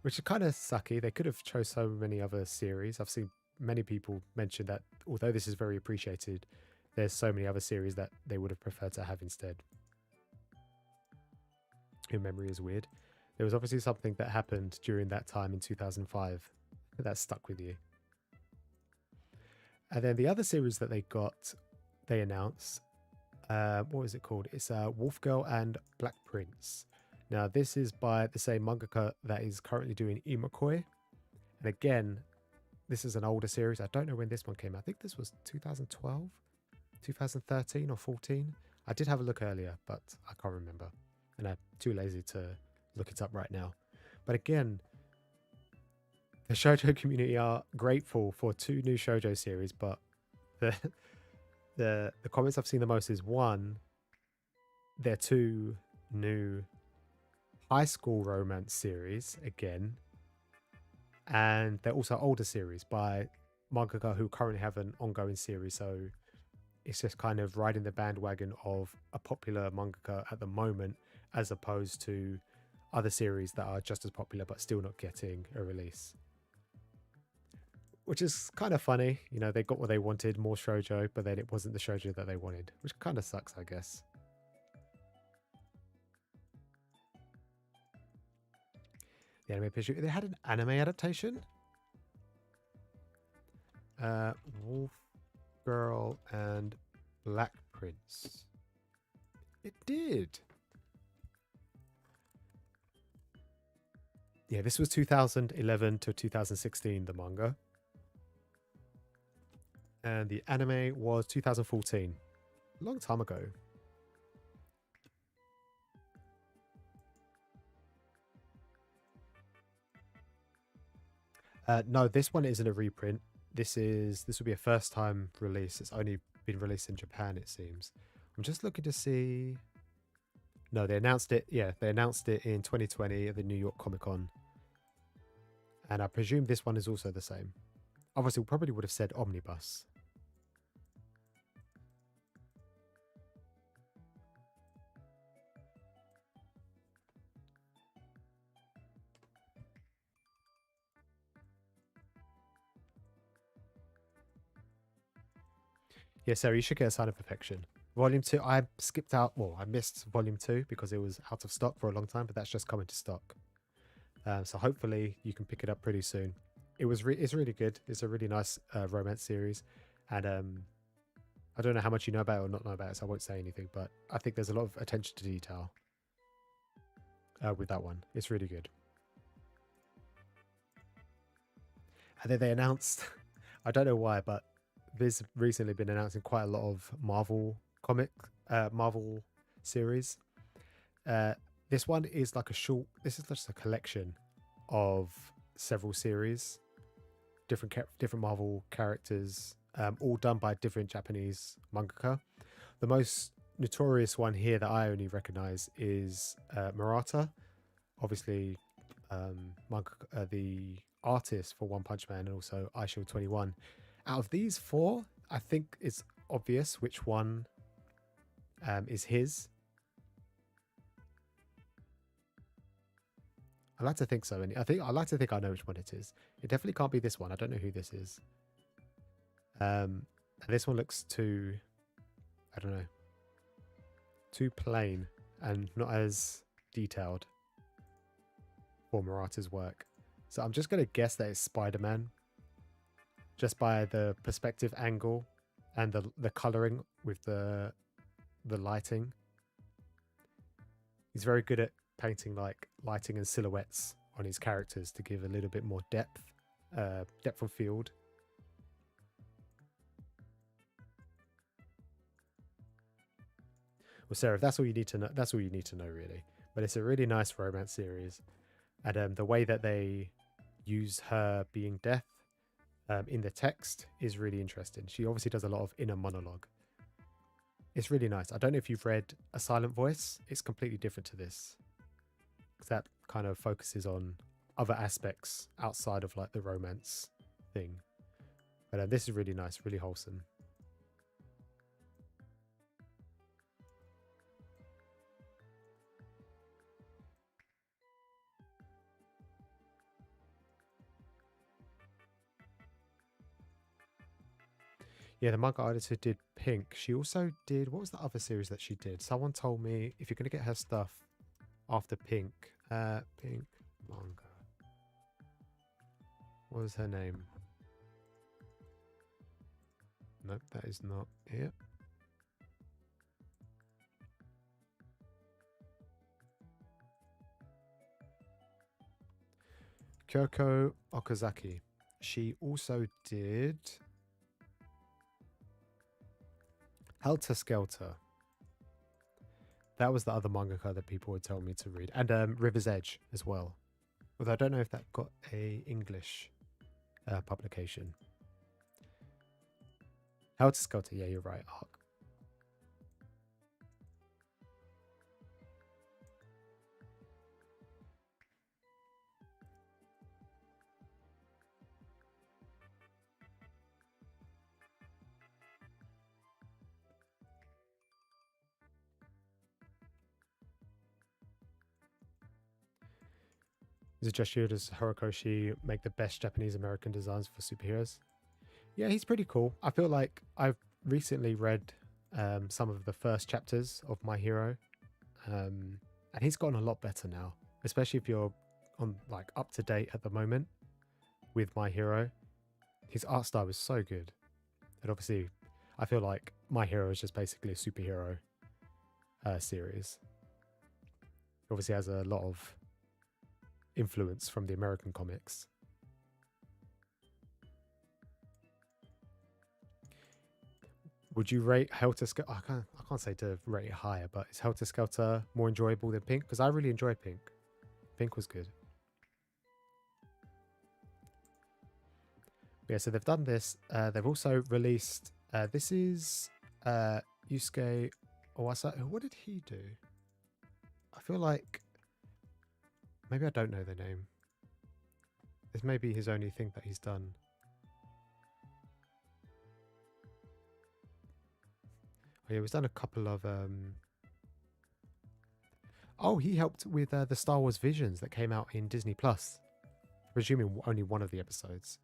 which is kind of sucky. They could have chose so many other series. I've seen many people mention that although this is very appreciated, there's so many other series that they would have preferred to have instead. Your memory is weird. There was obviously something that happened during that time in 2005 that stuck with you. And then the other series that they announced, what was it called? It's Wolf Girl and Black Prince. Now, this is by the same mangaka that is currently doing Imakoi. And again, this is an older series. I don't know when this one came out. I think this was 2012, 2013 or 14. I did have a look earlier, but I can't remember. And I'm too lazy to look it up right now. But again, the shoujo community are grateful for 2 new shoujo series, but the comments I've seen the most is one, they're 2 new high school romance series again, and they're also older series by mangaka who currently have an ongoing series. So it's just kind of riding the bandwagon of a popular mangaka at the moment, as opposed to other series that are just as popular but still not getting a release, which is kind of funny. You know, they got what they wanted, more shoujo, but then it wasn't the shoujo that they wanted, which kind of sucks, I guess. The anime picture, they had an anime adaptation. Wolf Girl and Black Prince. It did. Yeah, this was 2011 to 2016, the manga. And the anime was 2014. A long time ago. No, this one isn't a reprint. This will be a first time release. It's only been released in Japan, it seems. I'm just looking to see. No, they announced it. Yeah, they announced it in 2020 at the New York Comic Con. And I presume this one is also the same. Obviously, we probably would have said Omnibus. Yeah, Sarah, you should get A Sign of Perfection. Volume 2, I skipped out. Well, I missed Volume 2 because it was out of stock for a long time, but that's just coming to stock. So hopefully you can pick it up pretty soon. It's really good. It's a really nice romance series. And I don't know how much you know about it or not know about it, so I won't say anything, but I think there's a lot of attention to detail with that one. It's really good. And then they announced, I don't know why, but there's recently been announcing quite a lot of Marvel series. This one is like this is just a collection of several series, different Marvel characters, all done by different Japanese mangaka. The most notorious one here that I only recognize is Murata, obviously the artist for One Punch Man and also iShield 21. Out of these 4, I think it's obvious which one is his. I like to think so, and I like to think I know which one it is. It definitely can't be this one. I don't know who this is. And this one looks too, I don't know, too plain and not as detailed for Murata's work. So I'm just going to guess that it's Spider-Man, just by the perspective angle and the coloring with the lighting. He's very good at painting like lighting and silhouettes on his characters to give a little bit more depth of field. Well, Sarah, if that's all you need to know, that's all you need to know, really. but it's a really nice romance series. And the way that they use her being deaf in the text is really interesting. She obviously does a lot of inner monologue. It's really nice. I don't know if you've read A Silent Voice. It's completely different to this, because that kind of focuses on other aspects outside of like the romance thing. But this is really nice, really wholesome. Yeah, the manga artist who did Pink, she also did, what was the other series that she did? Someone told me if you're going to get her stuff after Pink, Pink manga. What was her name? Nope, that is not it. Kyoko Okazaki. She also did Helter Skelter. That was the other mangaka that people would tell me to read. And River's Edge as well. Although I don't know if that got a English publication. Helter Skelter, yeah, you're right, Arc. Is it just you? Does Horikoshi make the best Japanese American designs for superheroes? Yeah, he's pretty cool. I feel like I've recently read some of the first chapters of My Hero, and he's gotten a lot better now, especially if you're on like up to date at the moment with My Hero. His art style is so good, and obviously, I feel like My Hero is just basically a superhero series. It obviously has a lot of influence from the American comics. Would you rate Helter Skelter? I can't say to rate it higher, but is Helter Skelter more enjoyable than Pink? Because I really enjoyed Pink. Pink was good. Yeah, so they've done this. They've also released. This is Yusuke Owasa. What did he do? I feel like maybe I don't know the name. This may be his only thing that he's done. Oh, yeah, he's done a couple of. Oh, he helped with the Star Wars Visions that came out in Disney Plus. Presuming only one of the episodes.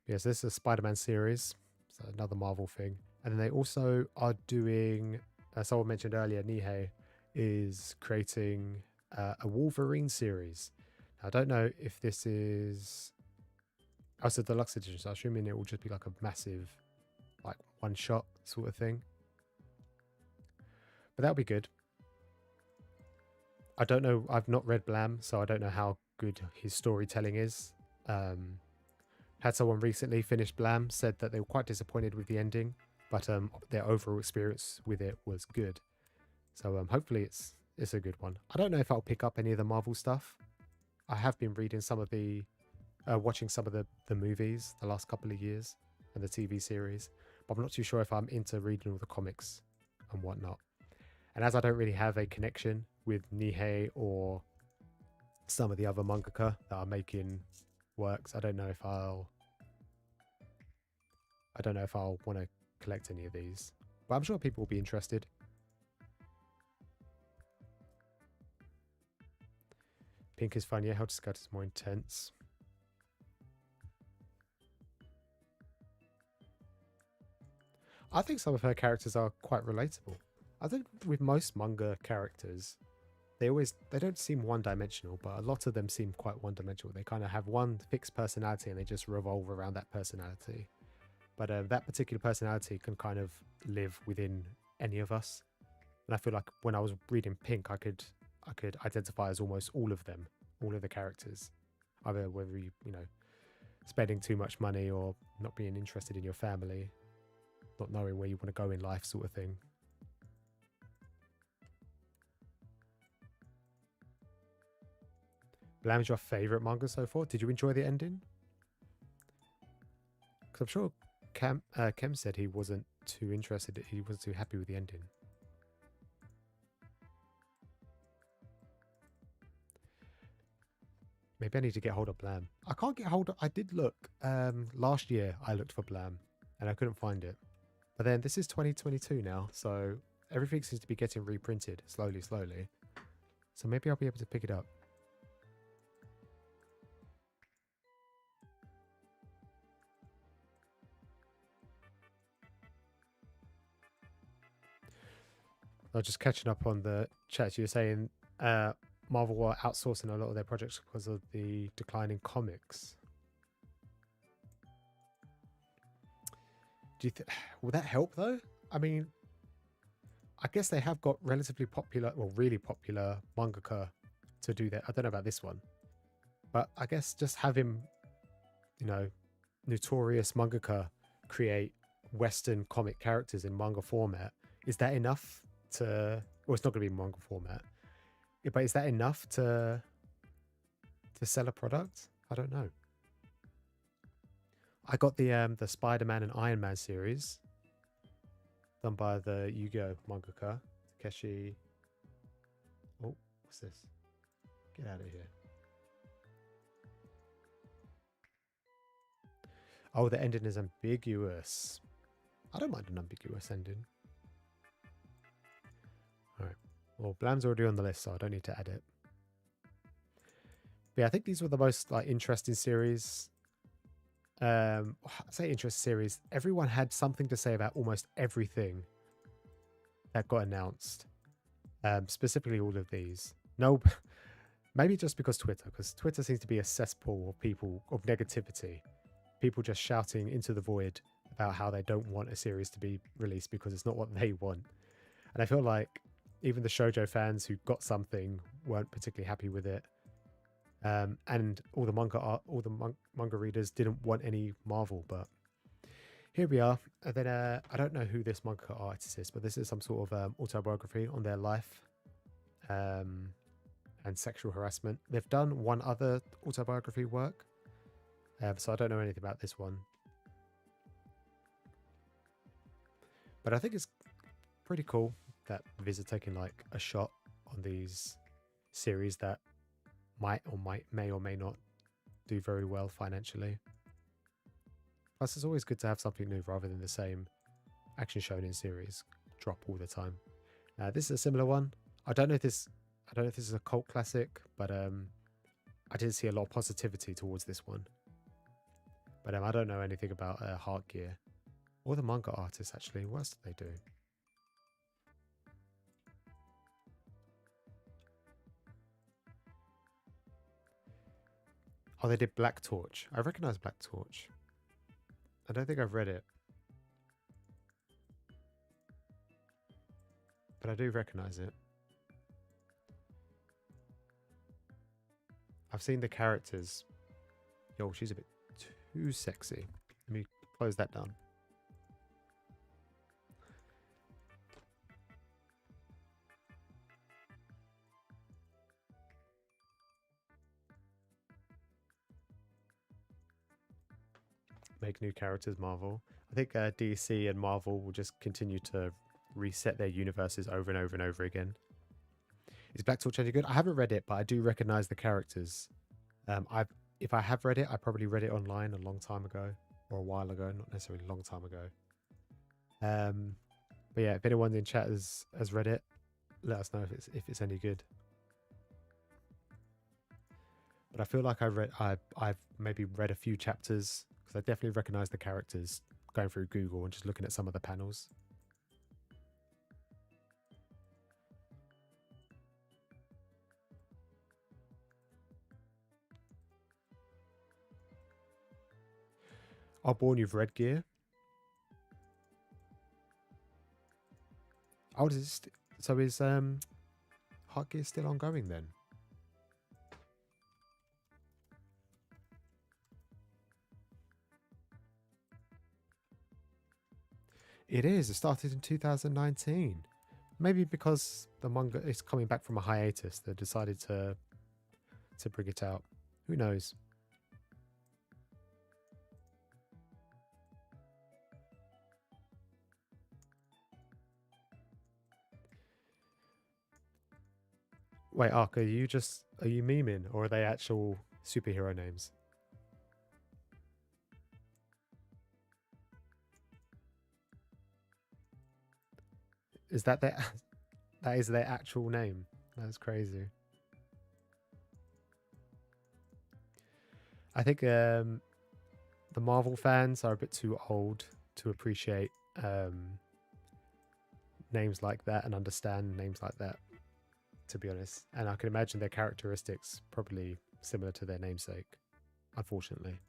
Yes, this is a Spider-Man series. So another Marvel thing. And then they also are doing, someone mentioned earlier, Nihei is creating a Wolverine series. Now, I don't know if this is... Oh, it's a deluxe edition, so I'm assuming it will just be like a massive, like one-shot sort of thing. But that'll be good. I don't know, I've not read Blam, so I don't know how good his storytelling is. Had someone recently finish Blam, said that they were quite disappointed with the ending, but their overall experience with it was good. So hopefully it's a good one. I don't know if I'll pick up any of the Marvel stuff. I have been reading some of the, watching some of the movies the last couple of years and the TV series, but I'm not too sure if I'm into reading all the comics and whatnot. And as I don't really have a connection with Nihei or some of the other mangaka that are making works, I don't know if I'll want to collect any of these, but I'm sure people will be interested. Pink is fun, yeah. Helter Skelter is more intense. I think some of her characters are quite relatable. I think with most manga characters, they don't seem one-dimensional, but a lot of them seem quite one-dimensional. They kind of have one fixed personality and they just revolve around that personality. But that particular personality can kind of live within any of us. And I feel like when I was reading Pink, I could identify as almost all of them, all of the characters. Either whether you spending too much money or not being interested in your family, not knowing where you want to go in life sort of thing. Blam's your favorite manga so far? Did you enjoy the ending? Because I'm sure Kem said he wasn't too interested. He wasn't too happy with the ending. Maybe I need to get hold of Blam. I can't get hold of... I did look. Last year, I looked for Blam, and I couldn't find it. But then this is 2022 now, so everything seems to be getting reprinted slowly. So maybe I'll be able to pick it up. I was just catching up on the chat. You were saying Marvel were outsourcing a lot of their projects because of the decline in comics. Do you will that help though? I mean, I guess they have got relatively popular, well, really popular mangaka to do that. I don't know about this one, but I guess just having, you know, notorious mangaka create Western comic characters in manga format, is that enough to? Well, it's not going to be manga format, but is that enough to sell a product? I don't know. I got the Spider-Man and Iron Man series done by the Yu-Gi-Oh mangaka Takeshi. Oh, what's this? Get out of here. Oh, the ending is ambiguous. I don't mind an ambiguous ending. Alright. Well, Blam's already on the list, so I don't need to add it. But yeah, I think these were the most like interesting series. I say interesting series. Everyone had something to say about almost everything that got announced. Specifically all of these. No, maybe just because Twitter seems to be a cesspool of people, of negativity. People just shouting into the void about how they don't want a series to be released because it's not what they want. And I feel like even the shoujo fans who got something weren't particularly happy with it. And all the manga readers didn't want any Marvel, but here we are. And then I don't know who this manga artist is, but this is some sort of autobiography on their life and sexual harassment. They've done one other autobiography work, so I don't know anything about this one. But I think it's pretty cool that Viz are taking like a shot on these series that may or may not do very well financially. Plus, it's always good to have something new rather than the same action shonen series drop all the time. This is a similar one. I don't know if this is a cult classic, but I did see a lot of positivity towards this one. But I don't know anything about Heart Gear or the manga artists actually. What else did they do? Oh, they did Black Torch. I recognize Black Torch. I don't think I've read it. But I do recognize it. I've seen the characters. Yo, she's a bit too sexy. Let me close that down. Make new characters, Marvel. I think DC and Marvel will just continue to reset their universes over and over and over again. Is Black Torch any good? I haven't read it, but I do recognize the characters. If I have read it, I probably read it online a long time ago or a while ago, not necessarily a long time ago. But yeah, if anyone in chat has read it, let us know if it's any good. But I feel like I've maybe read a few chapters because I definitely recognize the characters going through Google and just looking at some of the panels. Oh, Born, you've read Gear? Oh, so is Heart Gear still ongoing then? It is. It started in 2019. Maybe because the manga is coming back from a hiatus, they decided to to bring it out. Who knows? Wait, Ark, are you memeing, or are they actual superhero names? Is that their that is their actual name? That's crazy. I think the Marvel fans are a bit too old to appreciate names like that and understand names like that, to be honest. And I can imagine their characteristics probably similar to their namesake, unfortunately.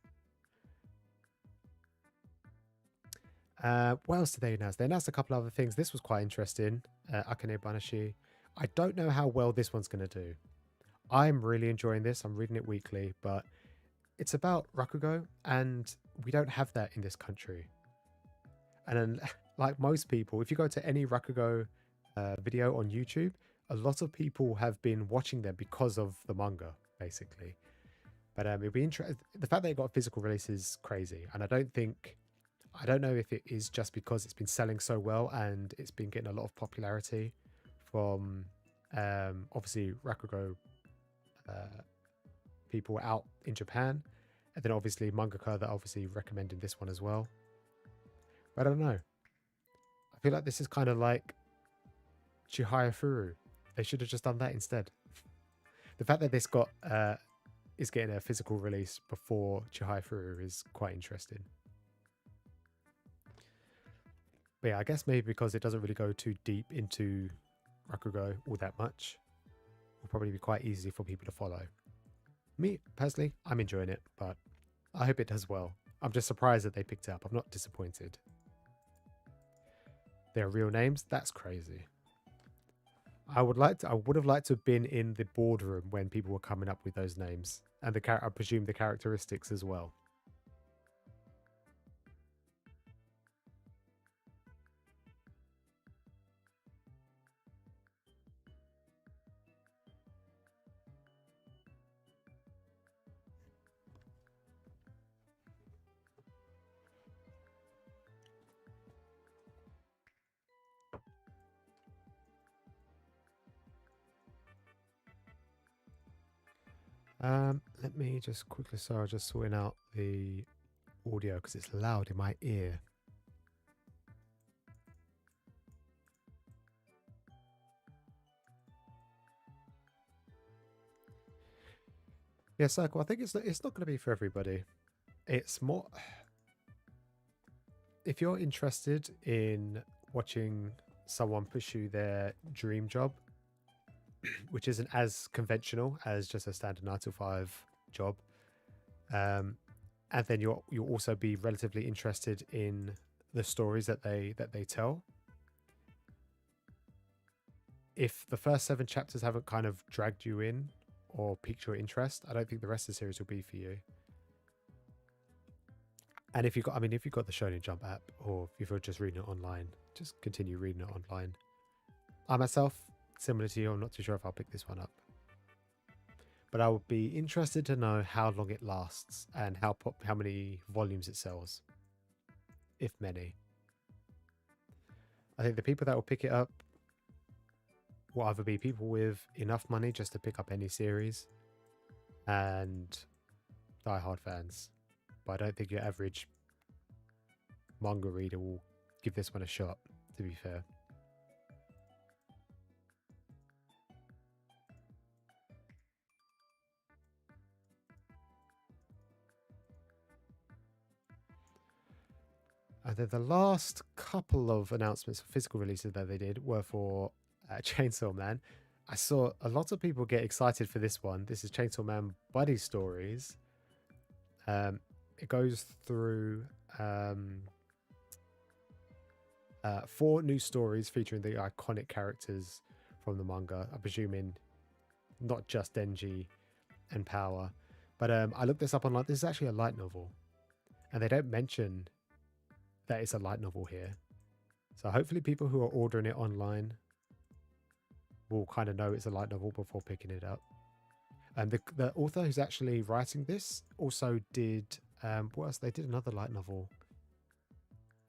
What else did they announce? They announced a couple other things. This was quite interesting. Akane Banashi. I don't know how well this one's going to do. I'm really enjoying this. I'm reading it weekly, but it's about Rakugo, and we don't have that in this country. And then, like most people, if you go to any Rakugo video on YouTube, a lot of people have been watching them because of the manga, basically. But it'll be interesting. The fact that it got a physical release is crazy, and I don't know if it is just because it's been selling so well and it's been getting a lot of popularity from obviously Rakugo people out in Japan, and then obviously mangaka that obviously recommended this one as well. But I don't know. I feel like this is kind of like Chihaya Furu. They should have just done that instead. The fact that this got is getting a physical release before Chihaya Furu is quite interesting. But yeah, I guess maybe because it doesn't really go too deep into Rakugo all that much, will probably be quite easy for people to follow. Me, personally, I'm enjoying it, but I hope it does well. I'm just surprised that they picked it up. I'm not disappointed. Their real names? That's crazy. I would have liked to have been in the boardroom when people were coming up with those names. And I presume the characteristics as well. Let me just quickly, sorry, just sorting out the audio because it's loud in my ear. Yeah, Circle, I think it's not going to be for everybody. It's more... If you're interested in watching someone pursue their dream job, which isn't as conventional as just a standard 9 to 5 job, and then you'll also be relatively interested in the stories that they tell. If the first 7 chapters haven't kind of dragged you in or piqued your interest, I don't think the rest of the series will be for you. And if you've got the Shonen Jump app, or if you're just reading it online, just continue reading it online. I myself, similar to you, I'm not too sure if I'll pick this one up. But I would be interested to know how long it lasts and how many volumes it sells, if many. I think the people that will pick it up will either be people with enough money just to pick up any series and die-hard fans. But I don't think your average manga reader will give this one a shot, to be fair. And then the last couple of announcements for physical releases that they did were for Chainsaw Man. I saw a lot of people get excited for this one. This is Chainsaw Man Buddy Stories. It goes through 4 new stories featuring the iconic characters from the manga. I'm presuming not just Denji and Power. But I looked this up online. This is actually a light novel. And they don't mention that it's a light novel here. So hopefully people who are ordering it online will kind of know it's a light novel before picking it up. And the author who's actually writing this also did what else? They did another light novel.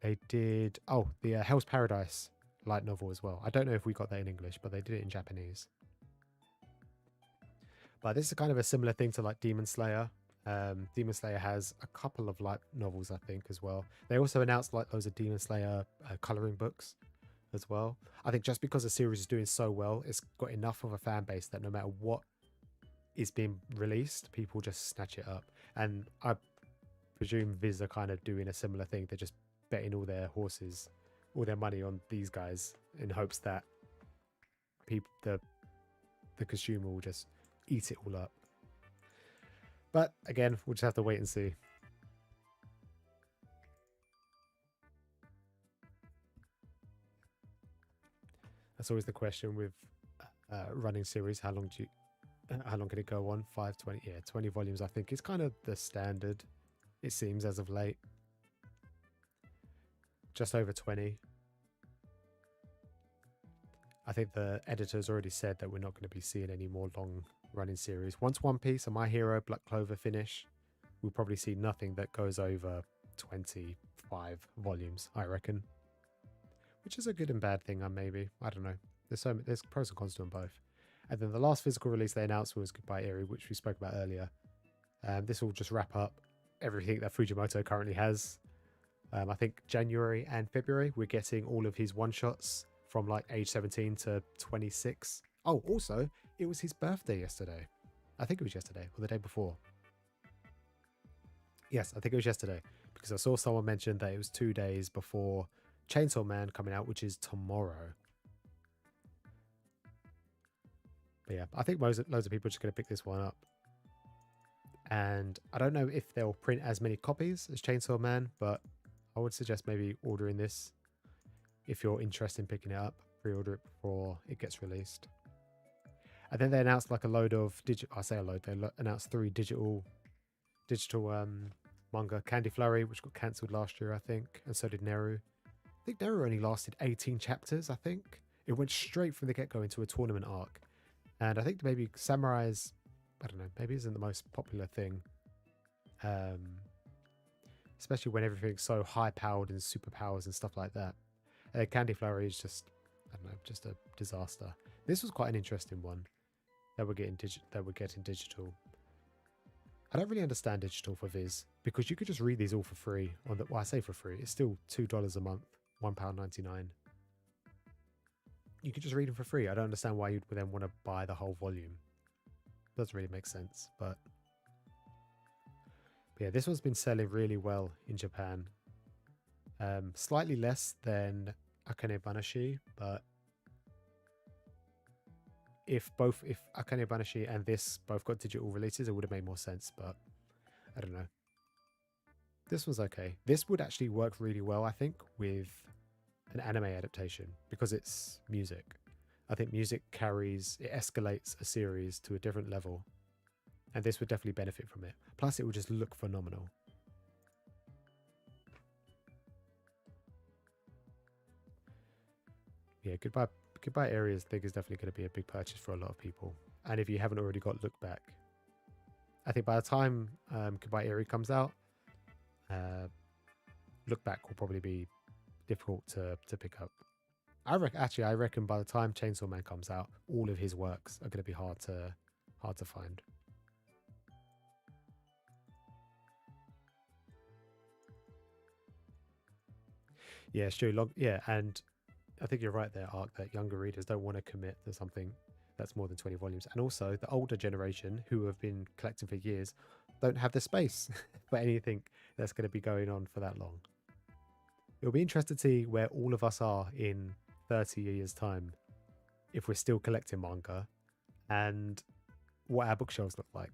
They did the Hell's Paradise light novel as well. I don't know if we got that in English, but they did it in Japanese. But this is kind of a similar thing to like Demon Slayer. Demon Slayer has a couple of light novels, I think, as well. They also announced like loads of Demon Slayer coloring books as well. I think just because the series is doing so well, it's got enough of a fan base that no matter what is being released, people just snatch it up. And I presume Viz are kind of doing a similar thing. They're just betting all their horses, all their money on these guys in hopes that people, the consumer will just eat it all up. But again, we'll just have to wait and see. That's always the question with running series. How long can it go on? 5, 20? Yeah, 20 volumes, I think, is kind of the standard, it seems, as of late. Just over 20. I think the editor's already said that we're not going to be seeing any more long running series. Once One Piece and My Hero, Black Clover finish, we'll probably see nothing that goes over 25 volumes, I reckon. Which is a good and bad thing, maybe. I don't know. There's pros and cons to them both. And then the last physical release they announced was Goodbye Eerie, which we spoke about earlier. This will just wrap up everything that Fujimoto currently has. I think January and February, we're getting all of his one-shots from like age 17 to 26. Oh, also, it was his birthday yesterday. I think it was yesterday or the day before. Yes, I think it was yesterday because I saw someone mention that it was 2 days before Chainsaw Man coming out, which is tomorrow. But yeah, I think loads of people are just going to pick this one up. And I don't know if they'll print as many copies as Chainsaw Man, but I would suggest maybe ordering this if you're interested in picking it up. Pre-order it before it gets released. And then they announced like a load of digital. I say a load. They announced 3 digital manga. Candy Flurry, which got cancelled last year, I think, and so did Neru. I think Neru only lasted 18 chapters. I think it went straight from the get-go into a tournament arc, and I think maybe Samurai's, I don't know, maybe isn't the most popular thing, especially when everything's so high-powered and superpowers and stuff like that. Candy Flurry is just, I don't know, just a disaster. This was quite an interesting one that we're getting digital. I don't really understand digital for Viz because you could just read these all for free on the. Well, I say for free. It's still $2 a month, £1.99. You could just read them for free. I don't understand why you'd then want to buy the whole volume. Doesn't really make sense, but yeah, this one's been selling really well in Japan. Slightly less than Akane Banashi, but if Akane Banashi and this both got digital releases, it would have made more sense, but I don't know. This was okay. This would actually work really well, I think, with an anime adaptation because it's music. I think music escalates a series to a different level, and this would definitely benefit from it. Plus, it would just look phenomenal. Yeah, Goodbye Areas thing is definitely going to be a big purchase for a lot of people. And if you haven't already got Look Back, I think by the time Goodbye Eerie comes out, Look Back will probably be difficult to pick up. I reckon by the time Chainsaw Man comes out, all of his works are going to be hard to find. Yeah, it's true. And I think you're right there, Ark, that younger readers don't want to commit to something that's more than 20 volumes. And also, the older generation, who have been collecting for years, don't have the space for anything that's going to be going on for that long. It'll be interesting to see where all of us are in 30 years' time, if we're still collecting manga, and what our bookshelves look like.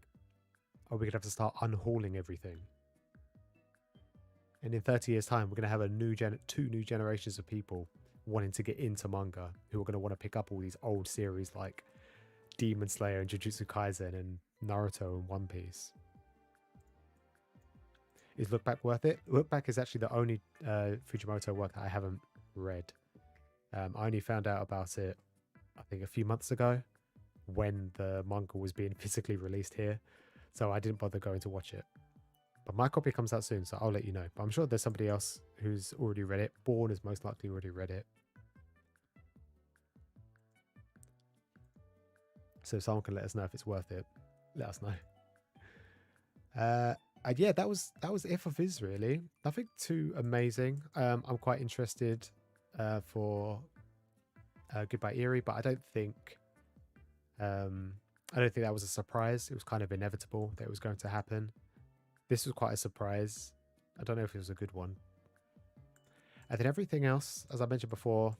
Are we going to have to start unhauling everything? And in 30 years' time, we're going to have two new generations of people wanting to get into manga, who are going to want to pick up all these old series like Demon Slayer and Jujutsu Kaisen and Naruto and One Piece. Is Look Back worth it? Look Back is actually the only Fujimoto work that I haven't read. I only found out about it, I think, a few months ago when the manga was being physically released here, so I didn't bother going to watch it. But my copy comes out soon, so I'll let you know. But I'm sure there's somebody else who's already read it. Born has most likely already read it. So if someone can let us know if it's worth it, let us know. And yeah, that was it for Viz, really. Nothing too amazing. I'm quite interested for Goodbye Eerie, but I don't think that was a surprise. It was kind of inevitable that it was going to happen. This was quite a surprise. I don't know if it was a good one. And then everything else, as I mentioned before,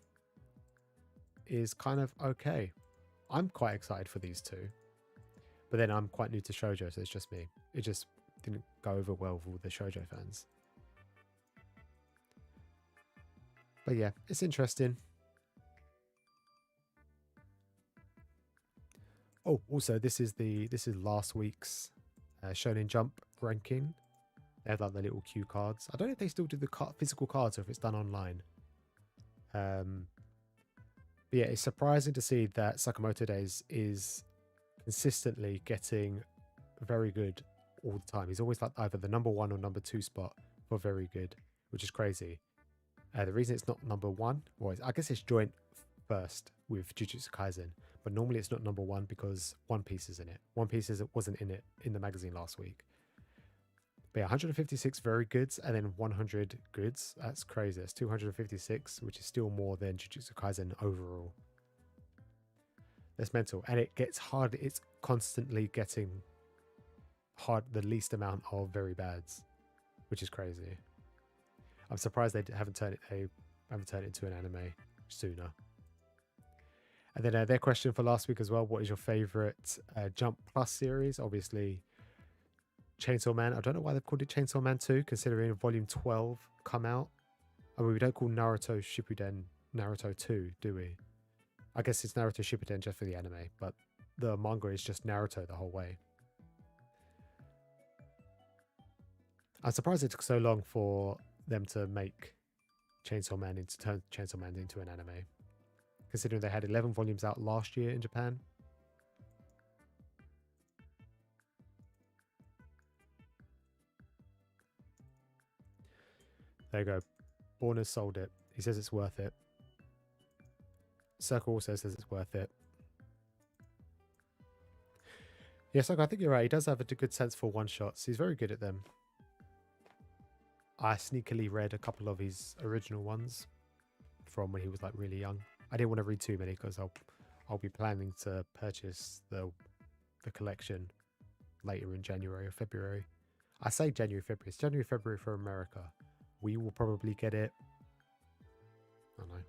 is kind of okay. I'm quite excited for these two. But then I'm quite new to shoujo, so it's just me. It just didn't go over well with all the shoujo fans. But yeah, it's interesting. Oh, also this is last week's Shonen Jump ranking. They have like the little cue cards. I don't know if they still do the physical cards or if it's done online. But yeah, it's surprising to see that Sakamoto Days is consistently getting very good all the time. He's always like either the number 1 or number 2 spot for very good, which is crazy. The reason it's not number 1, well, I guess it's joint first with Jujutsu Kaisen, but normally it's not number 1 because One Piece is in it. One Piece wasn't in it in the magazine last week. But yeah, 156 very goods and then 100 goods. That's crazy. It's 256, which is still more than Jujutsu Kaisen overall. That's mental. And it gets hard. It's constantly getting hard, the least amount of very bads, which is crazy. I'm surprised they haven't turned it into an anime sooner. And then their question for last week as well: what is your favorite Jump Plus series? Obviously, Chainsaw Man. I don't know why they've called it Chainsaw Man 2, considering Volume 12 come out. I mean, we don't call Naruto Shippuden Naruto 2, do we? I guess it's Naruto Shippuden just for the anime, but the manga is just Naruto the whole way. I'm surprised it took so long for them to make turn Chainsaw Man into an anime, considering they had 11 volumes out last year in Japan. There you go. Born has sold it. He says it's worth it. Circle also says it's worth it. Yeah, Circle, I think you're right. He does have a good sense for one-shots. He's very good at them. I sneakily read a couple of his original ones from when he was like really young. I didn't want to read too many because I'll be planning to purchase the collection later in January or February. I say January, February. It's January, February for America. We will probably get it. I don't know.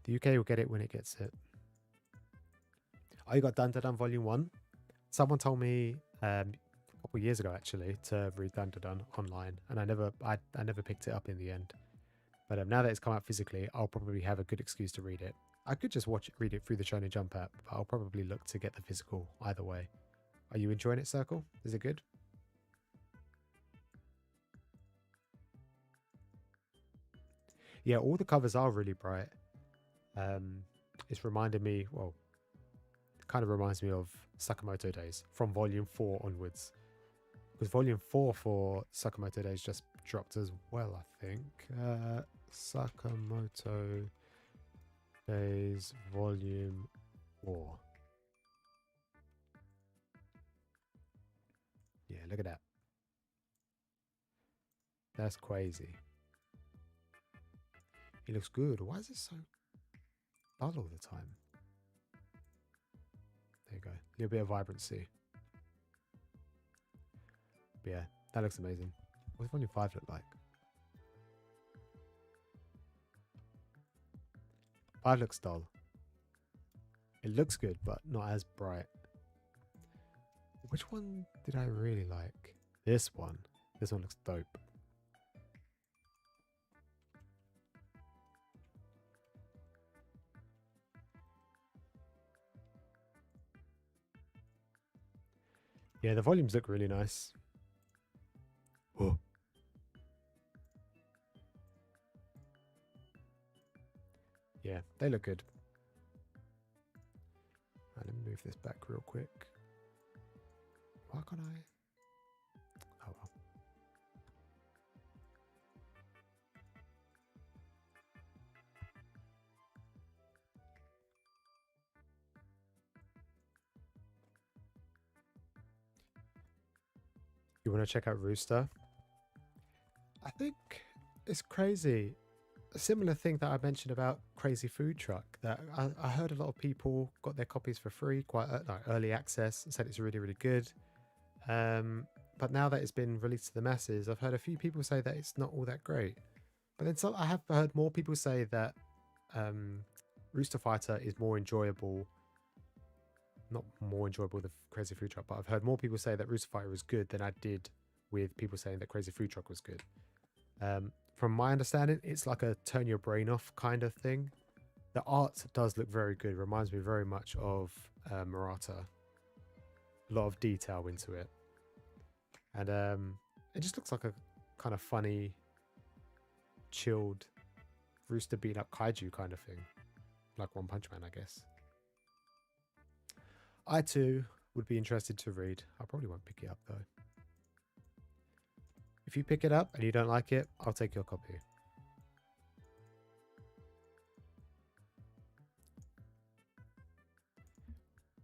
The UK will get it when it gets it. Oh, you got Dandadan Volume 1? Someone told me a couple of years ago actually to read Dandadan online, and I never picked it up in the end. But now that it's come out physically, I'll probably have a good excuse to read it. I could just read it through the Shonen Jump app, but I'll probably look to get the physical either way. Are you enjoying it, Circle? Is it good? Yeah, all the covers are really bright. It's reminded me, well, it kind of reminds me of Sakamoto Days from Volume 4 onwards. Because Volume 4 for Sakamoto Days just dropped as well, I think. Sakamoto Days Volume 4. Yeah, look at that. That's crazy. He looks good. Why is it so dull all the time? There you go. A little bit of vibrancy. But yeah, that looks amazing. What does Volume 5 look like? 5 looks dull. It looks good, but not as bright. Which one did I really like? This one. This one looks dope. Yeah, the volumes look really nice. Oh. Yeah, they look good. Right, let me move this back real quick. Why can't I? Oh well. You want to check out Rooster? I think it's crazy. A similar thing that I mentioned about Crazy Food Truck, that I heard a lot of people got their copies for free, quite like early access, and said it's really, really good. But now that it's been released to the masses, I've heard a few people say that it's not all that great. But then I have heard more people say that Rooster Fighter is more enjoyable. Not more enjoyable than Crazy Food Truck, but I've heard more people say that Rooster Fighter was good than I did with people saying that Crazy Food Truck was good. From my understanding, it's like a turn your brain off kind of thing. The art does look very good. Reminds me very much of Murata. A lot of detail into it. And it just looks like a kind of funny, chilled rooster beat up kaiju kind of thing. Like One Punch Man, I guess. I too would be interested to read. I probably won't pick it up though. If you pick it up and you don't like it, I'll take your copy.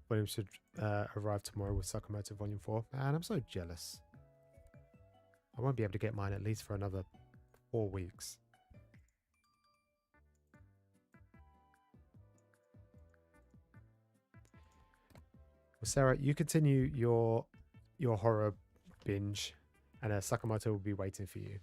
Volume should arrive tomorrow with Sakamoto Volume 4. Man, I'm so jealous. I won't be able to get mine at least for another 4 weeks. Well, Sarah, you continue your horror binge, and Sakamoto will be waiting for you.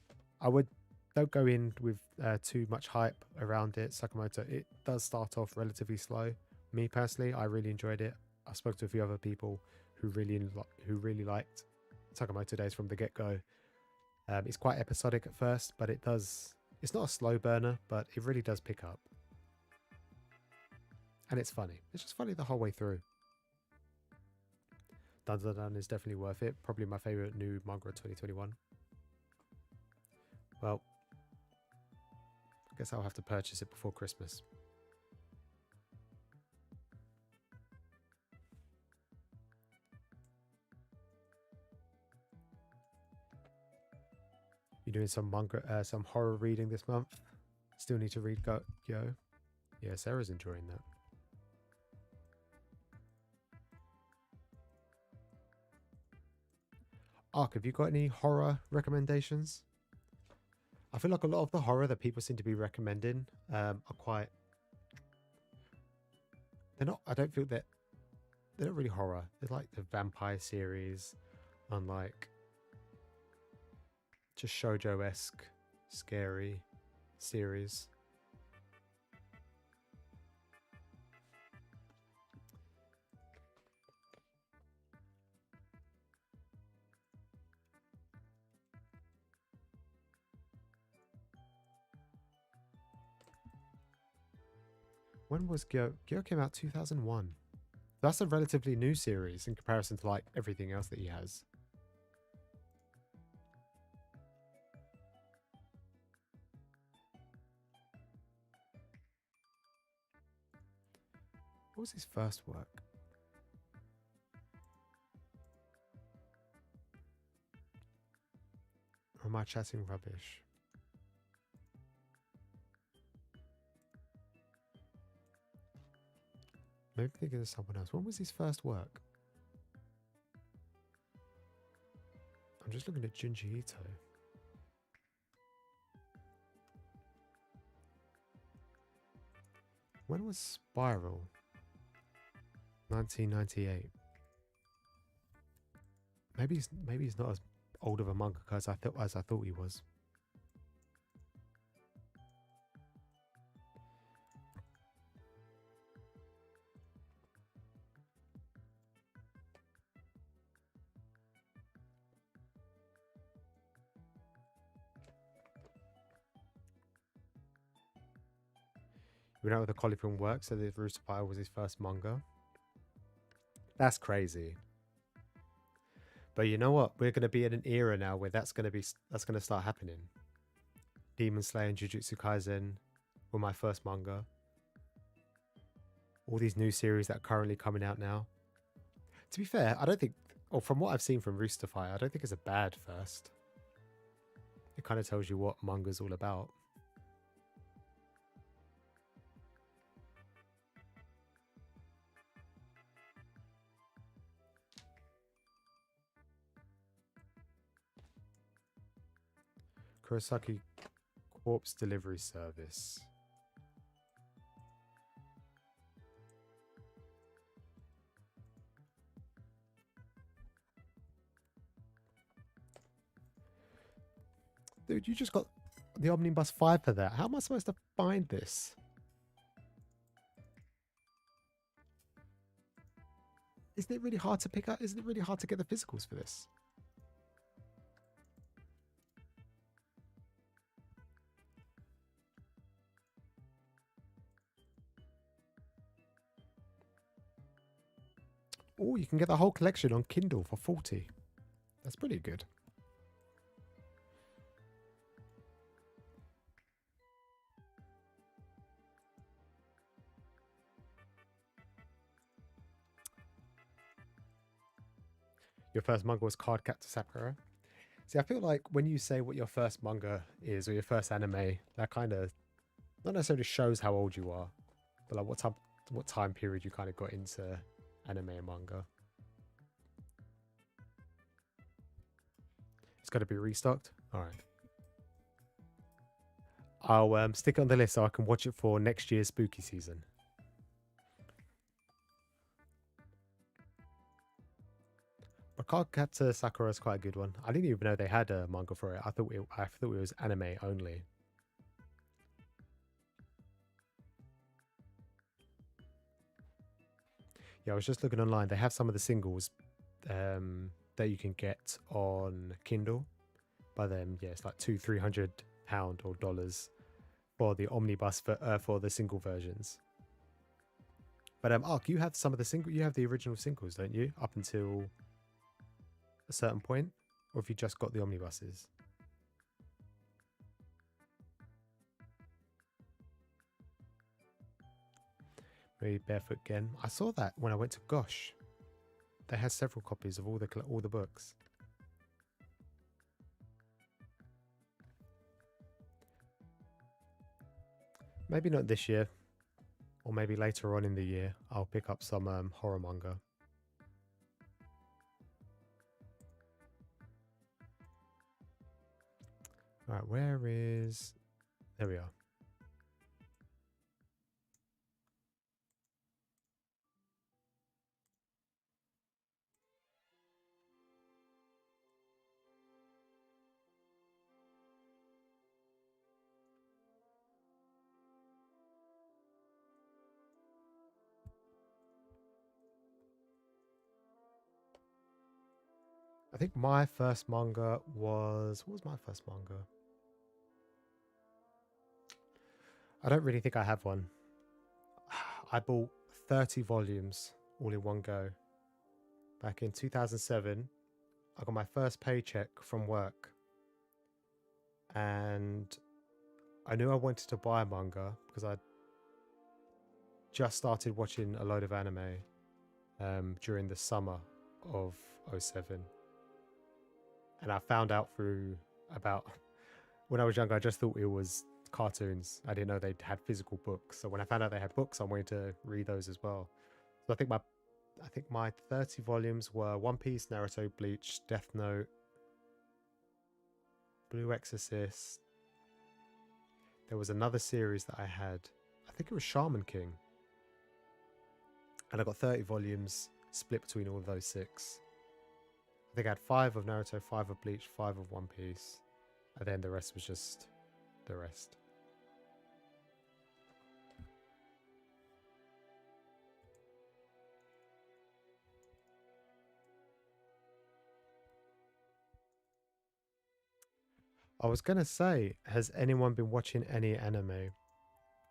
Don't go in with too much hype around it. Sakamoto, it does start off relatively slow. Me personally, I really enjoyed it. I spoke to a few other people who really liked Sakamoto Days from the get-go. It's quite episodic at first, but it's not a slow burner, but it really does pick up. And it's funny. It's just funny the whole way through. Dun Dun Dun is definitely worth it. Probably my favorite new manga of 2021. Well, I guess I'll have to purchase it before Christmas. You're doing some manga, some horror reading this month. Still need to read Yo. Yeah, Sarah's enjoying that. Ark, have you got any horror recommendations? I feel like a lot of the horror that people seem to be recommending are quite... They're not... I don't feel that... They're not really horror. They're like the vampire series, unlike just shoujo-esque, scary series. When was Gyo? Gyo came out 2001. That's a relatively new series in comparison to like everything else that he has. What was his first work? Or am I chatting rubbish? Maybe I'm thinking of someone else. When was his first work? I'm just looking at Junji Ito. When was Spiral? 1998. Maybe he's not as old of a mangaka as I thought he was. We know how the Colifilm works, so the Rooster Pie was his first manga. That's crazy. But you know what? We're going to be in an era now where that's going to start happening. Demon Slayer and Jujutsu Kaisen were my first manga. All these new series that are currently coming out now. To be fair, I don't think, or from what I've seen from Roostify, I don't think it's a bad first. It kind of tells you what manga's all about. Kurosaki Corpse Delivery Service. Dude, you just got the Omnibus 5 for that. How am I supposed to find this? Isn't it really hard to pick up? Isn't it really hard to get the physicals for this? Oh, you can get the whole collection on Kindle for 40. That's pretty good. Your first manga was Cardcaptor Sakura. See, I feel like when you say what your first manga is or your first anime, that kind of not necessarily shows how old you are, but like what time period you kind of got into anime and manga. It's got to be restocked. All right. I'll stick it on the list so I can watch it for next year's spooky season. But Cardcaptor Sakura is quite a good one. I didn't even know they had a manga for it. I thought it was anime only. Yeah, I was just looking online. They have some of the singles that you can get on Kindle. By them, yeah, it's like £200-300 or dollars for the omnibus for the single versions. But Ark, you have some of the you have the original singles, don't you? Up until a certain point, or have you just got the omnibuses? Maybe Barefoot Gen. I saw that when I went to Gosh. They had several copies of all the books. Maybe not this year, or maybe later on in the year. I'll pick up some horror manga. Alright, where is... There we are. I think my first manga was... What was my first manga? I don't really think I have one. I bought 30 volumes all in one go. Back in 2007, I got my first paycheck from work. And I knew I wanted to buy a manga because I just started watching a load of anime during the summer of 07. And I found out through about... When I was younger, I just thought it was cartoons. I didn't know they had physical books. So when I found out they had books, I wanted to read those as well. So I think my 30 volumes were One Piece, Naruto, Bleach, Death Note, Blue Exorcist. There was another series that I had. I think it was Shaman King. And I got 30 volumes split between all of those 6. I think I had 5 of Naruto, 5 of Bleach, 5 of One Piece. And then the rest was just the rest. I was going to say, has anyone been watching any anime?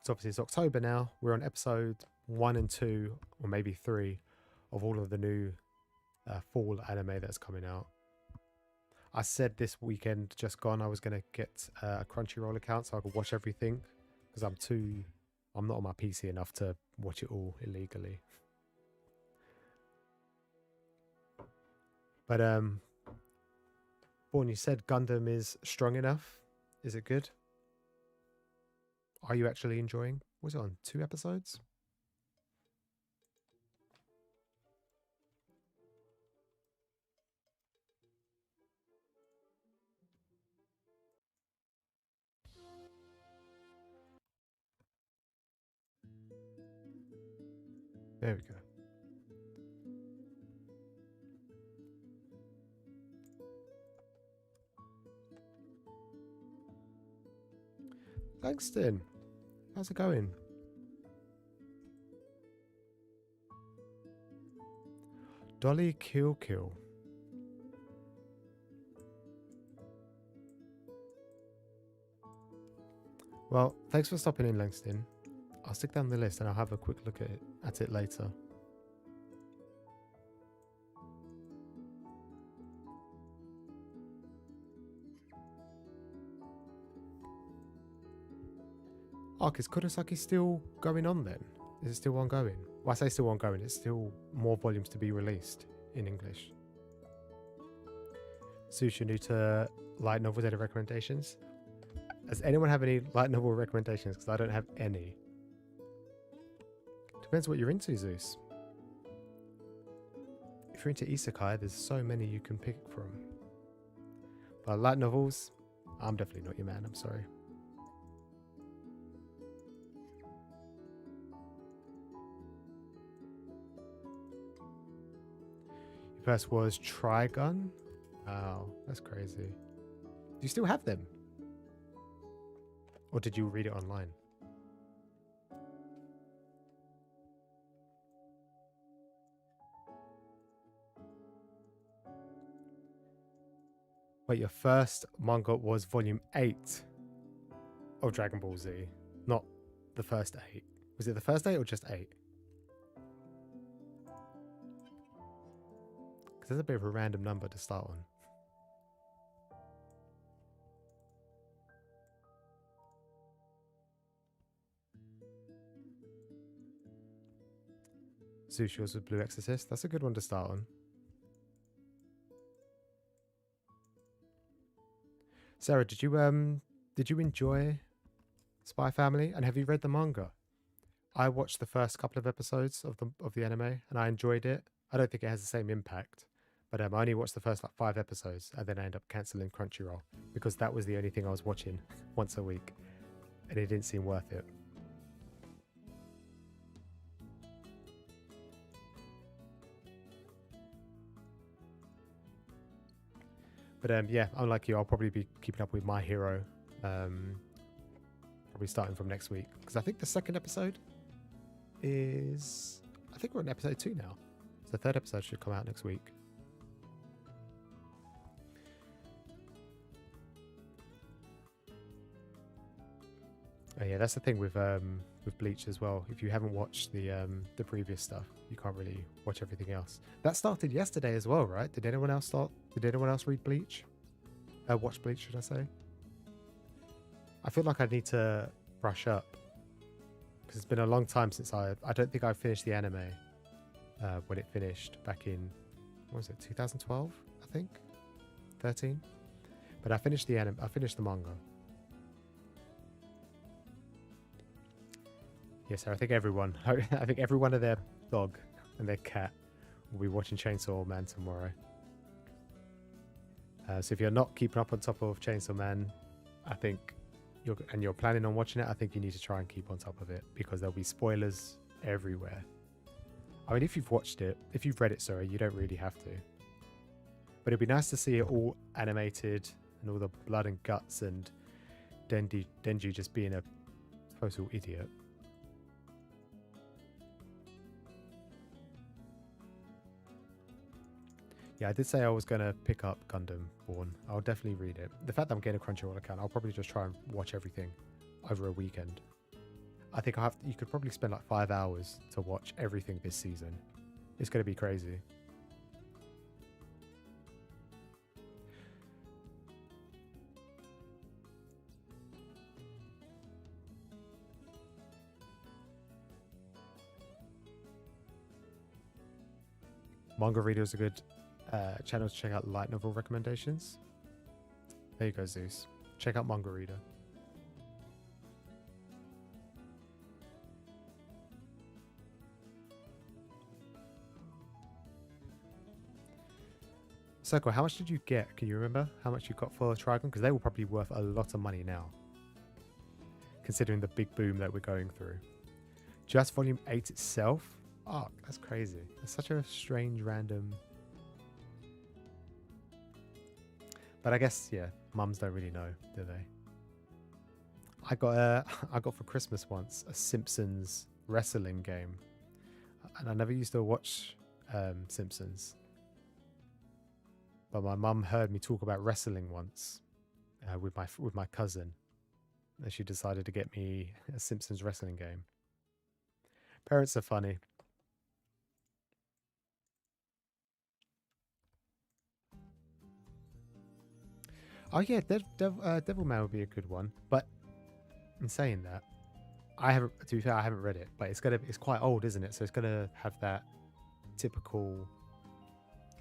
So obviously it's October now. We're on episode 1 and 2, or maybe 3, of all of the new fall anime that's coming out. I said this weekend just gone I was going to get a Crunchyroll account so I could watch everything, because I'm not on my PC enough to watch it all illegally. But Born, you said Gundam is strong enough. Is it good? Are you actually enjoying? Was it on 2 episodes? There we go. Langston, how's it going? Dolly Kill Kill. Well, thanks for stopping in, Langston. I'll stick down the list and I'll have a quick look at it later. Ark, is Kurosaki still going on then? Is it still ongoing? Well, I say still ongoing, it's still more volumes to be released in English. Sushi, new to light novels, any recommendations? Does anyone have any light novel recommendations? Because I don't have any. Depends what you're into, Zeus. If you're into isekai, there's so many you can pick from. But light novels, I'm definitely not your man, I'm sorry. Your first was Trigun? Wow, that's crazy. Do you still have them? Or did you read it online? Wait, your first manga was volume 8 of Dragon Ball Z, not the first 8. Was it the first 8 or just 8? Because there's a bit of a random number to start on. Zeus, yours with Blue Exorcist. That's a good one to start on. Sarah, did you enjoy Spy Family? And have you read the manga? I watched the first couple of episodes of the anime and I enjoyed it. I don't think it has the same impact, but I only watched the first 5 episodes and then I ended up cancelling Crunchyroll because that was the only thing I was watching once a week and it didn't seem worth it. But yeah, unlike you, I'll probably be keeping up with My Hero, probably starting from next week because I think the second episode is, I think we're on episode 2 now. So the third episode should come out next week. Oh yeah, that's the thing with Bleach as well. If you haven't watched the previous stuff, you can't really watch everything else. That started yesterday as well, right? Did anyone else read Bleach? Watch Bleach, should I say? I feel like I need to brush up because it's been a long time since I don't think I finished the anime when it finished back in, what was it, 2012? I think 13. But I finished the anime. I finished the manga. Yes, I think everyone and their dog and their cat will be watching Chainsaw Man tomorrow. So if you're not keeping up on top of Chainsaw Man, I think you're planning on watching it, I think you need to try and keep on top of it because there'll be spoilers everywhere. I mean, if you've read it, sorry, you don't really have to. But it'd be nice to see it all animated and all the blood and guts and Denji just being a total idiot. Yeah, I did say I was going to pick up Gundam Born. I'll definitely read it. The fact that I'm getting a Crunchyroll account, I'll probably just try and watch everything over a weekend. I think you could probably spend like 5 hours to watch everything this season. It's going to be crazy. Manga readers are good. channel to check out light novel recommendations. There you go, Zeus. Check out Manga Reader. Circle, how much did you get? Can you remember how much you got for Trigon? Because they were probably worth a lot of money now, considering the big boom that we're going through. Just Volume 8 itself? Oh, that's crazy. It's such a strange, random... But I guess, yeah, mums don't really know, do they? I got for Christmas once a Simpsons wrestling game. And I never used to watch Simpsons. But my mum heard me talk about wrestling once with my cousin. And she decided to get me a Simpsons wrestling game. Parents are funny. Oh yeah, Devilman would be a good one. But in saying that, to be fair, I haven't read it. But it's quite old, isn't it? So it's gonna have that typical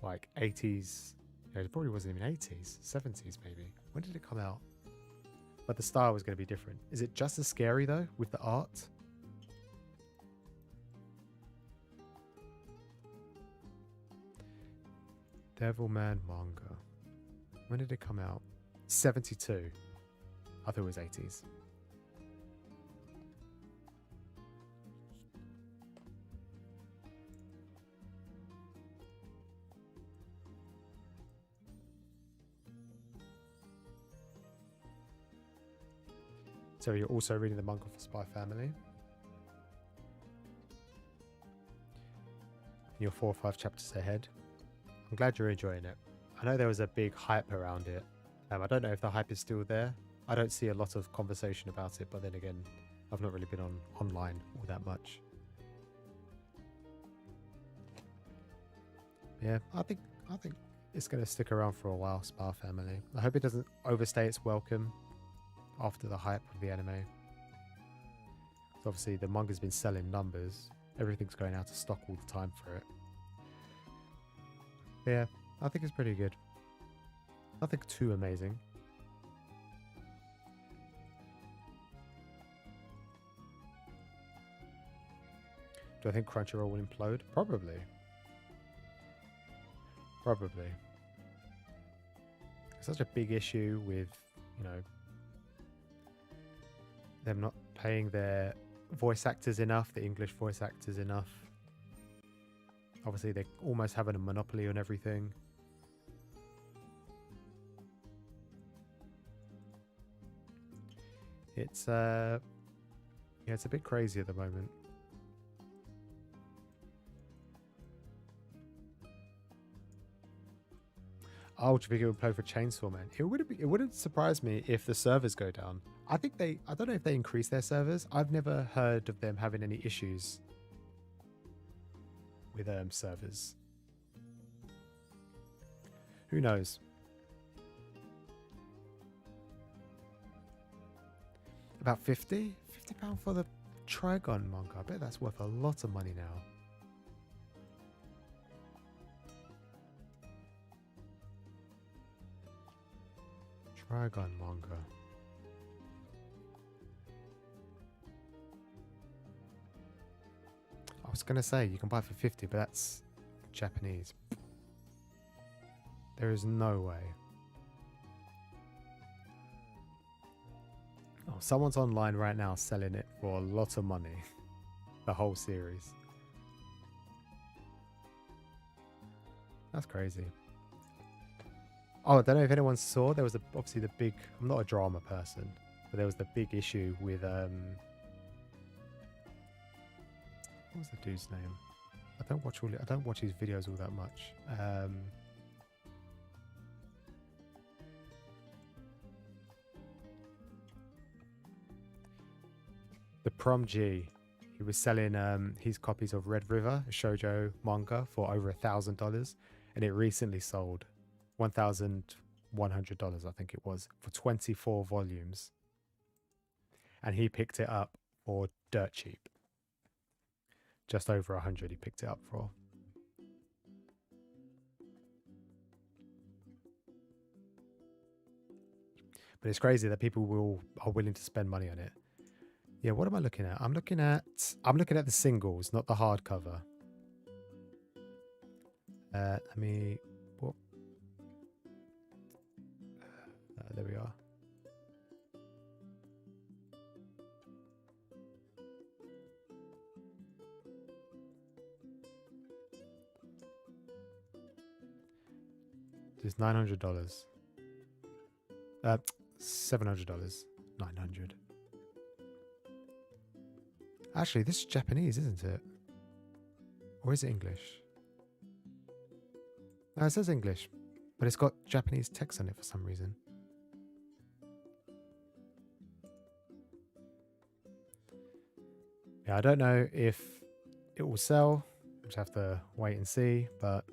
like 80s. No, it probably wasn't even 80s, 70s maybe. When did it come out? But the style was going to be different. Is it just as scary though with the art? Devilman manga. When did it come out? 72. I thought it was 80s. So you're also reading the manga for Spy Family. You're 4 or 5 chapters ahead. I'm glad you're enjoying it. I know there was a big hype around it. I don't know if the hype is still there. I don't see a lot of conversation about it, but then again, I've not really been online all that much. Yeah, I think it's going to stick around for a while, Spy Family. I hope it doesn't overstay its welcome after the hype of the anime. So obviously the manga's been selling numbers. Everything's going out of stock all the time for it. But yeah, I think it's pretty good. Nothing too amazing. Do I think Crunchyroll will implode? Probably. Probably. It's such a big issue with, you know, them not paying their voice actors enough, the English voice actors enough. Obviously, they're almost having a monopoly on everything. It's yeah, it's a bit crazy at the moment. Oh, do you think it would play for Chainsaw Man? It wouldn't surprise me if the servers go down. I don't know if they increase their servers. I've never heard of them having any issues with servers. Who knows? About 50? £50 for the Trigon manga. I bet that's worth a lot of money now. Trigon manga. I was going to say you can buy it for 50, but that's Japanese. There is no way. Oh, someone's online right now selling it for a lot of money. The whole series. That's crazy. Oh, I don't know if anyone saw, there was obviously the big, I'm not a drama person, but there was the big issue with, what was the dude's name? I don't watch his videos all that much. The Prom G, he was selling his copies of Red River, a shoujo manga, for over $1,000, and it recently sold $1,100, I think it was, for 24 volumes. And he picked it up for dirt cheap. Just over 100 he picked it up for. But it's crazy that people are willing to spend money on it. Yeah, what am I looking at? I'm looking at the singles, not the hardcover. Let me. What? There we are. It's $900. $700. 900. Actually, this is Japanese, isn't it? Or is it English? No, it says English, but it's got Japanese text on it for some reason. Yeah, I don't know if it will sell. We'll just have to wait and see, but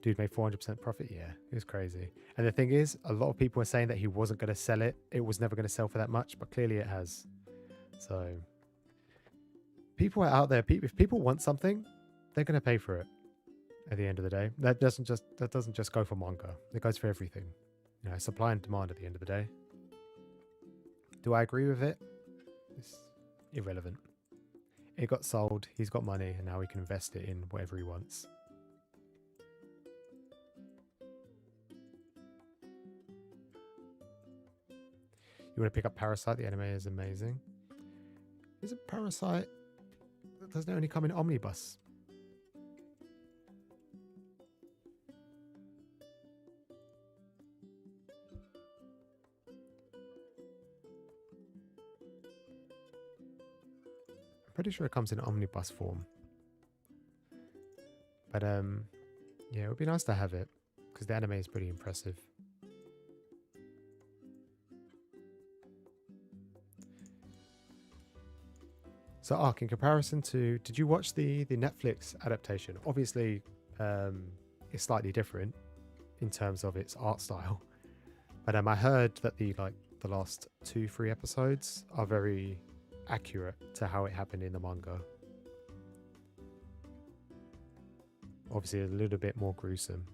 dude made 400% profit. Yeah, it was crazy. And the thing is, a lot of people were saying that he wasn't going to sell it. It was never going to sell for that much, but clearly it has. So people are out there. If people want something, they're going to pay for it at the end of the day. That doesn't just go for manga. It goes for everything. You know, supply and demand at the end of the day. Do I agree with it? It's irrelevant. It got sold. He's got money, and now he can invest it in whatever he wants. You want to pick up Parasite? The anime is amazing. Isn't Parasite? Doesn't it only come in omnibus? I'm pretty sure it comes in omnibus form. But yeah, it would be nice to have it because the anime is pretty impressive. So, Ark, in comparison to, did you watch the Netflix adaptation? Obviously, it's slightly different in terms of its art style, but I heard that the last 2-3 episodes are very accurate to how it happened in the manga. Obviously, a little bit more gruesome.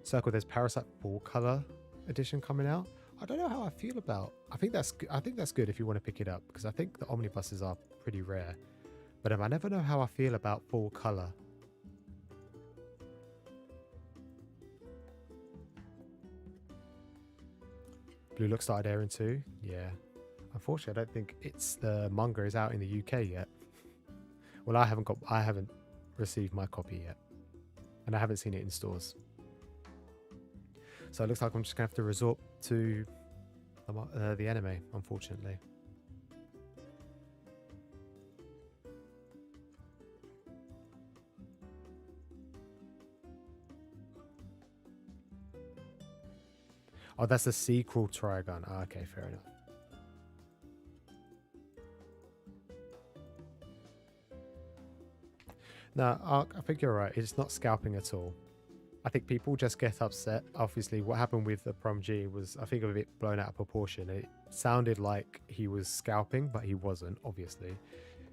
Circle, there's Parasite Full Color edition coming out. I don't know how I feel about. I think that's good if you want to pick it up because I think the omnibuses are pretty rare. But I never know how I feel about full color. Blue Look started airing too. Yeah. Unfortunately, I don't think the manga is out in the UK yet. Well, I haven't received my copy yet, and I haven't seen it in stores. So it looks like I'm just gonna have to resort to the anime, unfortunately. Oh, that's the sequel Trigun. Oh, okay, fair enough. No, I think you're right. It's not scalping at all. I think people just get upset. Obviously, what happened with the Prom G was, I think, a bit blown out of proportion. It sounded like he was scalping, but he wasn't, obviously.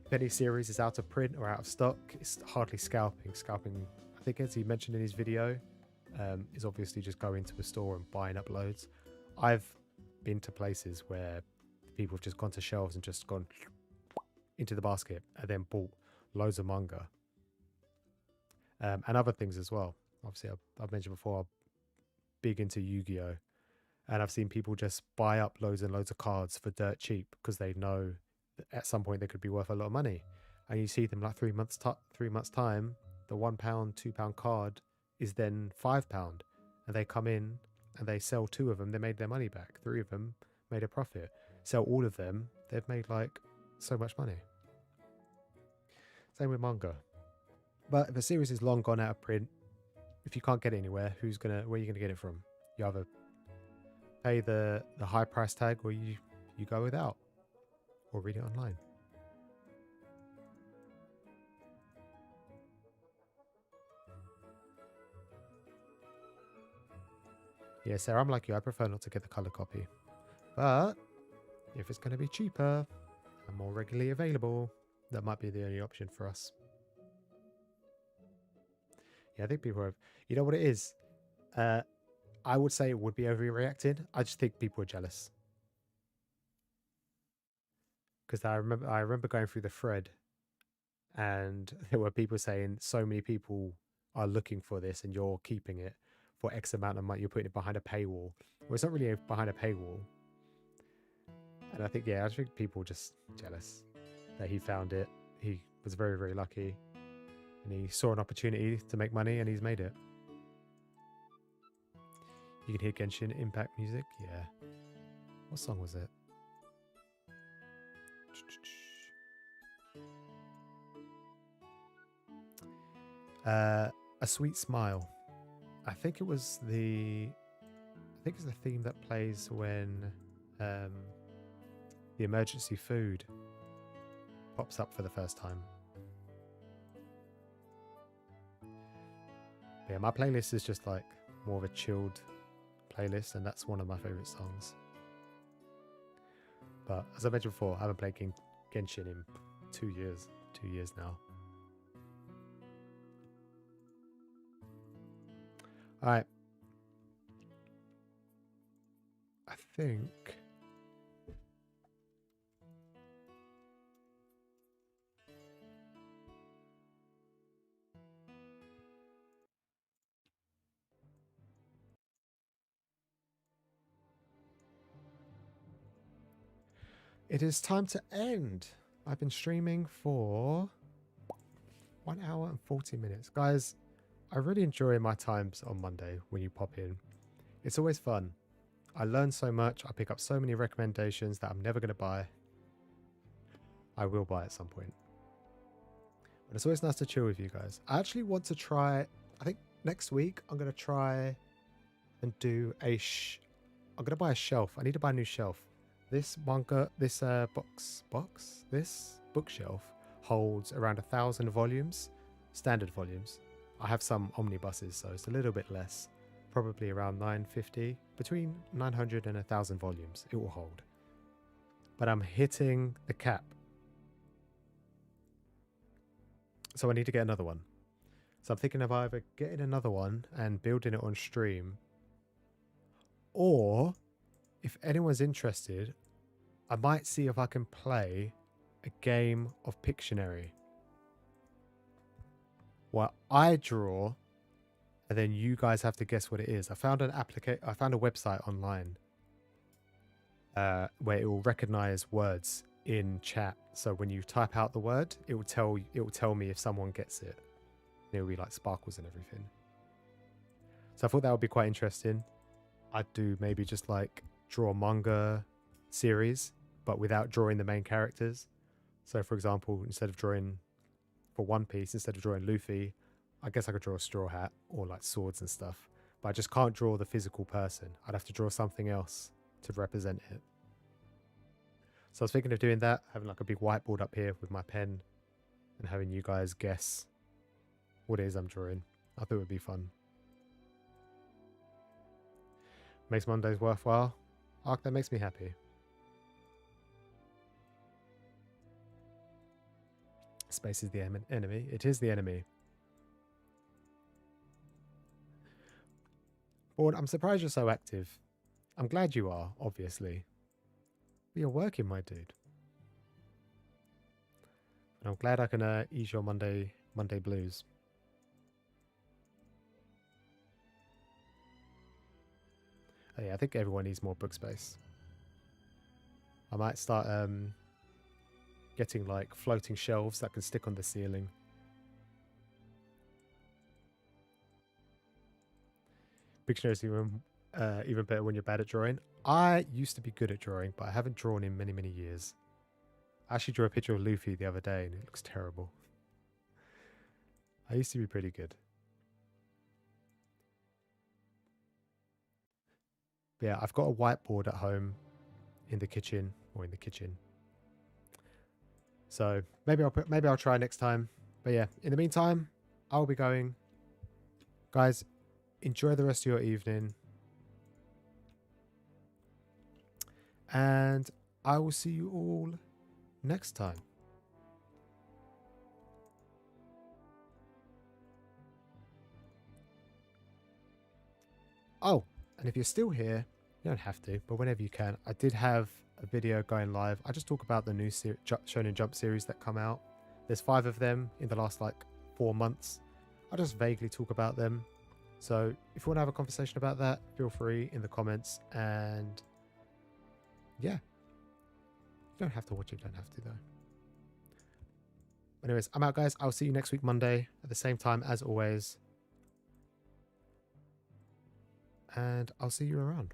If any series is out of print or out of stock, it's hardly scalping. Scalping, I think, as he mentioned in his video, is obviously just going to a store and buying up loads. I've been to places where people have just gone to shelves and just gone into the basket and then bought loads of manga. And other things as well. Obviously, I've mentioned before, I'm big into Yu-Gi-Oh! And I've seen people just buy up loads and loads of cards for dirt cheap because they know that at some point they could be worth a lot of money. And you see them like 3 months time, the £1, £2 card is then £5. And they come in and they sell 2 of them, they made their money back. 3 of them made a profit. Sell all of them, they've made like so much money. Same with manga. But if a series is long gone out of print, if you can't get it anywhere, where are you gonna get it from? You either pay the high price tag or you go without, or read it online. Yeah, Sarah, I'm like you. I prefer not to get the color copy, but if it's going to be cheaper and more regularly available, that might be the only option for us. Yeah, I think people have. You know what it is? Uh, I would say it would be overreacted. I just think people are jealous because I remember going through the thread and there were people saying so many people are looking for this and you're keeping it for X amount of money. You're putting it behind a paywall. Well, it's not really behind a paywall. And I think, yeah, I think people just jealous that he found it. He was very, very lucky and he saw an opportunity to make money and he's made it. You can hear Genshin Impact music. Yeah. What song was it? A Sweet Smile. I think it was I think it's the theme that plays when the emergency food pops up for the first time. But yeah, my playlist is just like more of a chilled playlist, and that's one of my favorite songs. But as I mentioned before, I haven't played Genshin in 2 years. 2 years now. All right. I think it is time to end. I've been streaming for 1 hour and 40 minutes. Guys, I really enjoy my times on Monday when you pop in. It's always fun. I learn so much. I pick up so many recommendations that I'm never going to buy. I will buy at some point. But it's always nice to chill with you guys. I actually want to try, I think next week I'm going to try and do I'm going to buy a shelf. I need to buy a new shelf. This this bookshelf holds around 1,000 volumes, standard volumes. I have some omnibuses, so it's a little bit less. Probably around 950, between 900 and 1,000 volumes it will hold. But I'm hitting the cap. So I need to get another one. So I'm thinking of either getting another one and building it on stream, or if anyone's interested, I might see if I can play a game of Pictionary where I draw and then you guys have to guess what it is. I found a website online where it will recognize words in chat. So when you type out the word, it will tell me if someone gets it. And it will be like sparkles and everything. So I thought that would be quite interesting. I'd do maybe just like draw a manga series, but without drawing the main characters. So for example, instead of drawing for One Piece, instead of drawing Luffy, I guess I could draw a straw hat or like swords and stuff. But I just can't draw the physical person. I'd have to draw something else to represent it. So I was thinking of doing that, having like a big whiteboard up here with my pen and having you guys guess what it is I'm drawing. I thought it would be fun. Makes Mondays worthwhile. Arc, that makes me happy. Space is the enemy. It is the enemy. Board, I'm surprised you're so active. I'm glad you are, obviously. But you're working, my dude. And I'm glad I can ease your Monday blues. Oh, yeah, I think everyone needs more book space. I might start getting like floating shelves that can stick on the ceiling. Pictionary is even better when you're bad at drawing. I used to be good at drawing, but I haven't drawn in many, many years. I actually drew a picture of Luffy the other day and it looks terrible. I used to be pretty good. But yeah, I've got a whiteboard at home in the kitchen. So maybe I'll try next time. But yeah, in the meantime, I'll be going. Guys, enjoy the rest of your evening. And I will see you all next time. Oh, and if you're still here, you don't have to, but whenever you can, I did have a video going live. I just talk about the new Shonen Jump series that come out. There's 5 of them in the last like 4 months. I just vaguely talk about them. So if you want to have a conversation about that, feel free in the comments. And yeah, you don't have to watch it. You don't have to though. Anyways, I'm out, guys. I'll see you next week, Monday, at the same time as always. And I'll see you around.